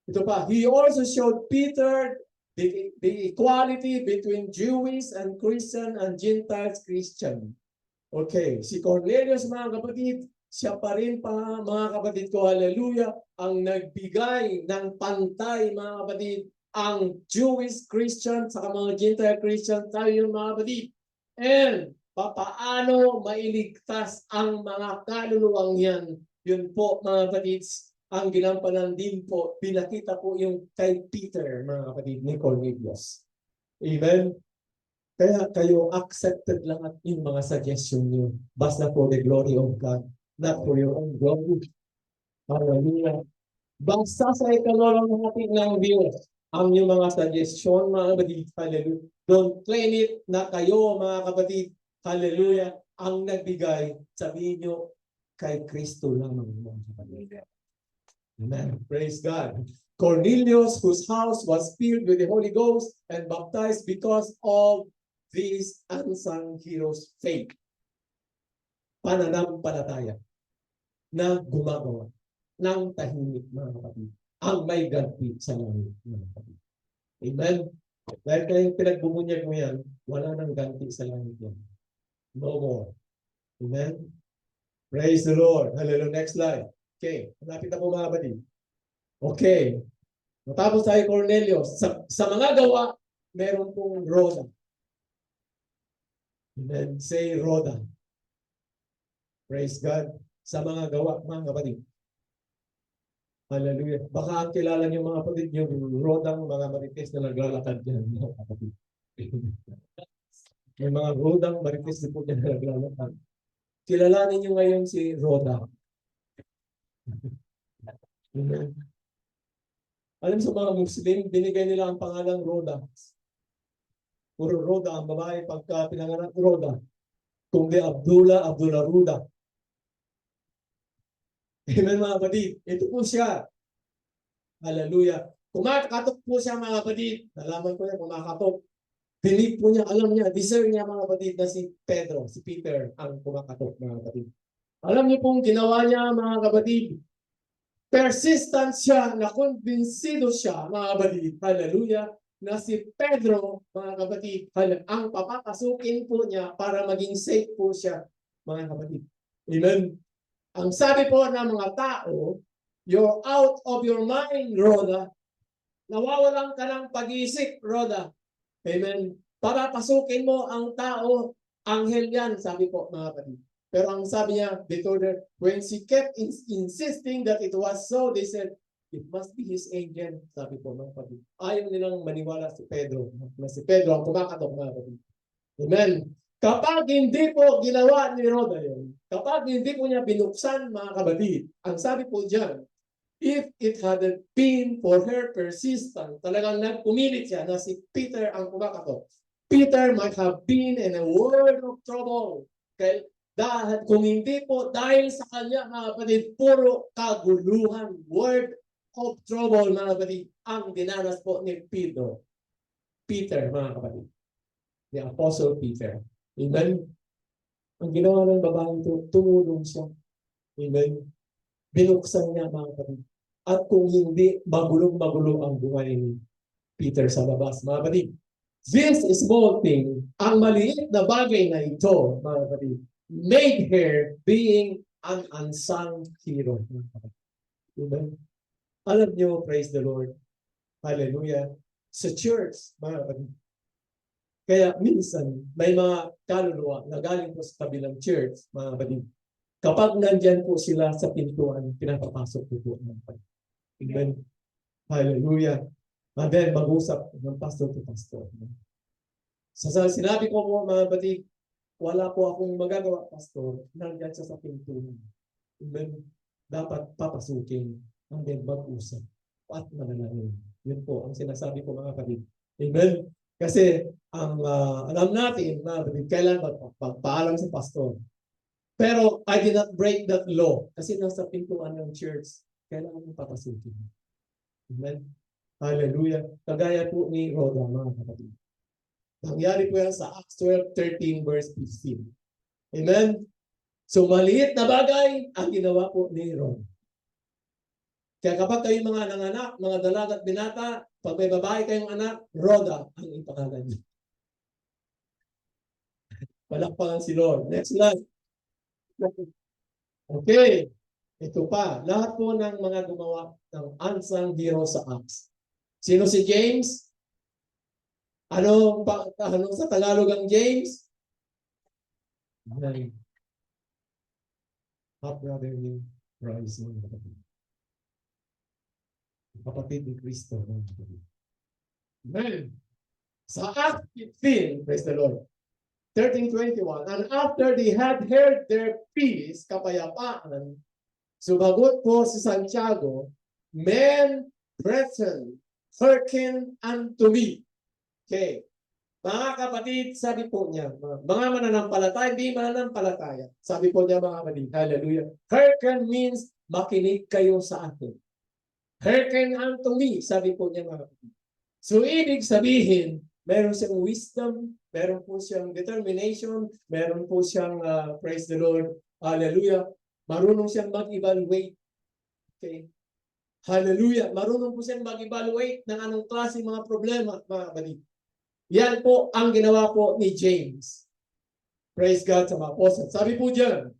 Ito pa. He also showed Peter the equality between Jewish and Christian and Gentiles Christian. Okay. Si Cornelius, mga kapatid, siya pa rin pa, mga kapatid ko, hallelujah, ang nagbigay ng pantay, mga kapatid, ang Jewish Christian sa mga Gentile Christian, tayo yung mga kapatid. And papaano mailigtas ang mga kaluluwang yan? Yun po, mga kapatid, ang ginampanan din po, pinakita po yung kay Peter, mga kapatid, ni Cornelius. Amen? Kaya kayo accepted lang at yung mga suggestion niyo. Basta for the glory of God. Not for your own glory. Hallelujah. Basta sa ikalolong natin ng Diyos, ang yung mga suggestion, mga kapatid, hallelujah. Don't claim it na kayo, mga kapatid, hallelujah, ang nagbigay, sabihin nyo, kay Kristo lang ang mga kapatid. Amen. Praise God. Cornelius, whose house was filled with the Holy Ghost and baptized because of these unsung heroes' faith. Pananampalataya na gumagawa ng tahimik, mga kapatid, ang may ganti sa langit, mga kapatid. Amen? Dahil kayong pinagbumunyag mo yan, wala nang ganti sa langit yan. No more. Amen? Praise the Lord. Hallelujah. Next slide. Okay. Malapit na po, mga kapatid. Okay. Matapos tayo, Cornelius. Sa mga gawa, meron pong Rhoda. Amen. Say Rhoda. Praise God. Sa mga gawa, mga kapatid. Hallelujah. Baka ang kilala niyo mga kapatid, yung rodang mga marites na naglalakad dyan, mga kapatid. May mga rodang marites na po dyan na naglalakad. Kilalanin niyo ngayon si Rhoda. Amen. Alam sa mga Muslim, binigay nila ang pangalang Rhoda. Puro Rhoda ang babae pagka pinanganak Rhoda. Kung di Abdullah Ruda. Amen mga kapatid. Ito po siya. Hallelujah. Kumakatok po siya mga kapatid. Nalaman ko niya kumakatok. Believe po niya, alam niya, deserve niya mga kapatid na si Pedro, si Peter ang kumakatok mga kapatid. Alam niyo pong ginawa niya mga kapatid. Persistent siya, nakumbinsido siya mga kapatid. Hallelujah. Na si Pedro mga kapatid, ang papapasukin po niya para maging safe po siya mga kapatid. Amen. Ang sabi po ng mga tao, you're out of your mind, Rhoda. Nawawalan ka ng pag-iisip, Rhoda. Amen. Para pasukin mo ang tao, anghel yan, sabi po mga kapatid. Pero ang sabi niya, when she kept insisting that it was so, they said, it must be his angel, sabi po mga kapatid. Ayaw nilang maniwala si Pedro. Na si Pedro ang kumakatok mga kapatid. Amen. Kapag hindi po ginawa ni Rhoda yun, kapag hindi po niya binuksan mga kapatid, ang sabi po dyan, If it hadn't been for her persistence, talagang nagpumilit siya na si Peter ang kumakato. Peter might have been in a world of trouble. Dahil kung hindi po dahil sa kanya, mga kapatid, puro kaguluhan, word of trouble, mga kapatid, ang dinanas po ni Peter, mga kapatid. The Apostle Peter. Amen? Ang ginawa ng babaeng ito, tumulong siya. Amen? Binuksan niya, mga kapatid. At kung hindi, magulong-magulo ang buhay ni Peter sa labas. Mga kapatid, this small thing, ang maliit na bagay na ito, mga kapatid, made her being an unsung hero. Amen? Alam niyo, praise the Lord. Hallelujah. Sa church, mga kapatid. Kaya minsan, may mga kaluluwa na galing po sa kabilang church, mga kapatid. Kapag nandyan po sila sa pintuan, pinapapasok po ng kapatid. Amen. Hallelujah. And then, mag-usap ng pastor to pastor. Sinabi ko po, mga kapatid, wala po akong magagawa, pastor, nandyan siya sa pintuan. Amen. Dapat papasukin and then mag-usap at manalangin. Yun po ang sinasabi ko, mga kapatid. Amen. Kasi ang alam natin, mga kapatid, kailangan magpaalam sa pastor. Pero I did not break that law kasi nasa pintuan ng church, kailangan mong papasukin. Amen. Hallelujah. Kagaya po ni Rhoda, mga kapatid. Nangyari po yan sa Acts 12:13 verse 15. Amen? So maliit na bagay ang ginawa po ni Rhoda. Kaya kapag kayo mga nanganak, mga dalaga at binata, pag may babae kayong anak, Rhoda ang ipangalan niyo. Palakpakan si Lord. Next slide. Okay. Ito pa. Lahat po ng mga gumawa ng unsung hero sa Acts. Sino si James? Ano sa Tagalog ang James? Half brother ni Christ, mga kapatid. Kapatid ni Kristo, mga kapatid. Amen. Sa Acts 15, praise the Lord. 13:21, and after they had held their peace, kapayapaan, sumagot po si Santiago, men, brethren, hearken unto me. Okay. Mga kapatid, sabi po niya, mga mananampalataya, hindi mananampalataya. Sabi po niya, mga kapatid, hallelujah. Hearken means makinig kayo sa akin. Hearken unto me, sabi po niya, mga kapatid. So, ibig sabihin, meron siyang wisdom, meron po siyang determination, meron po siyang, praise the Lord, hallelujah, marunong siyang mag-evaluate. Okay. Hallelujah. Marunong po siyang mag-evaluate ng anong klase mga problema, mga kapatid. Yan po ang ginawa po ni James. Praise God sa mga apostle. Sabi po dyan,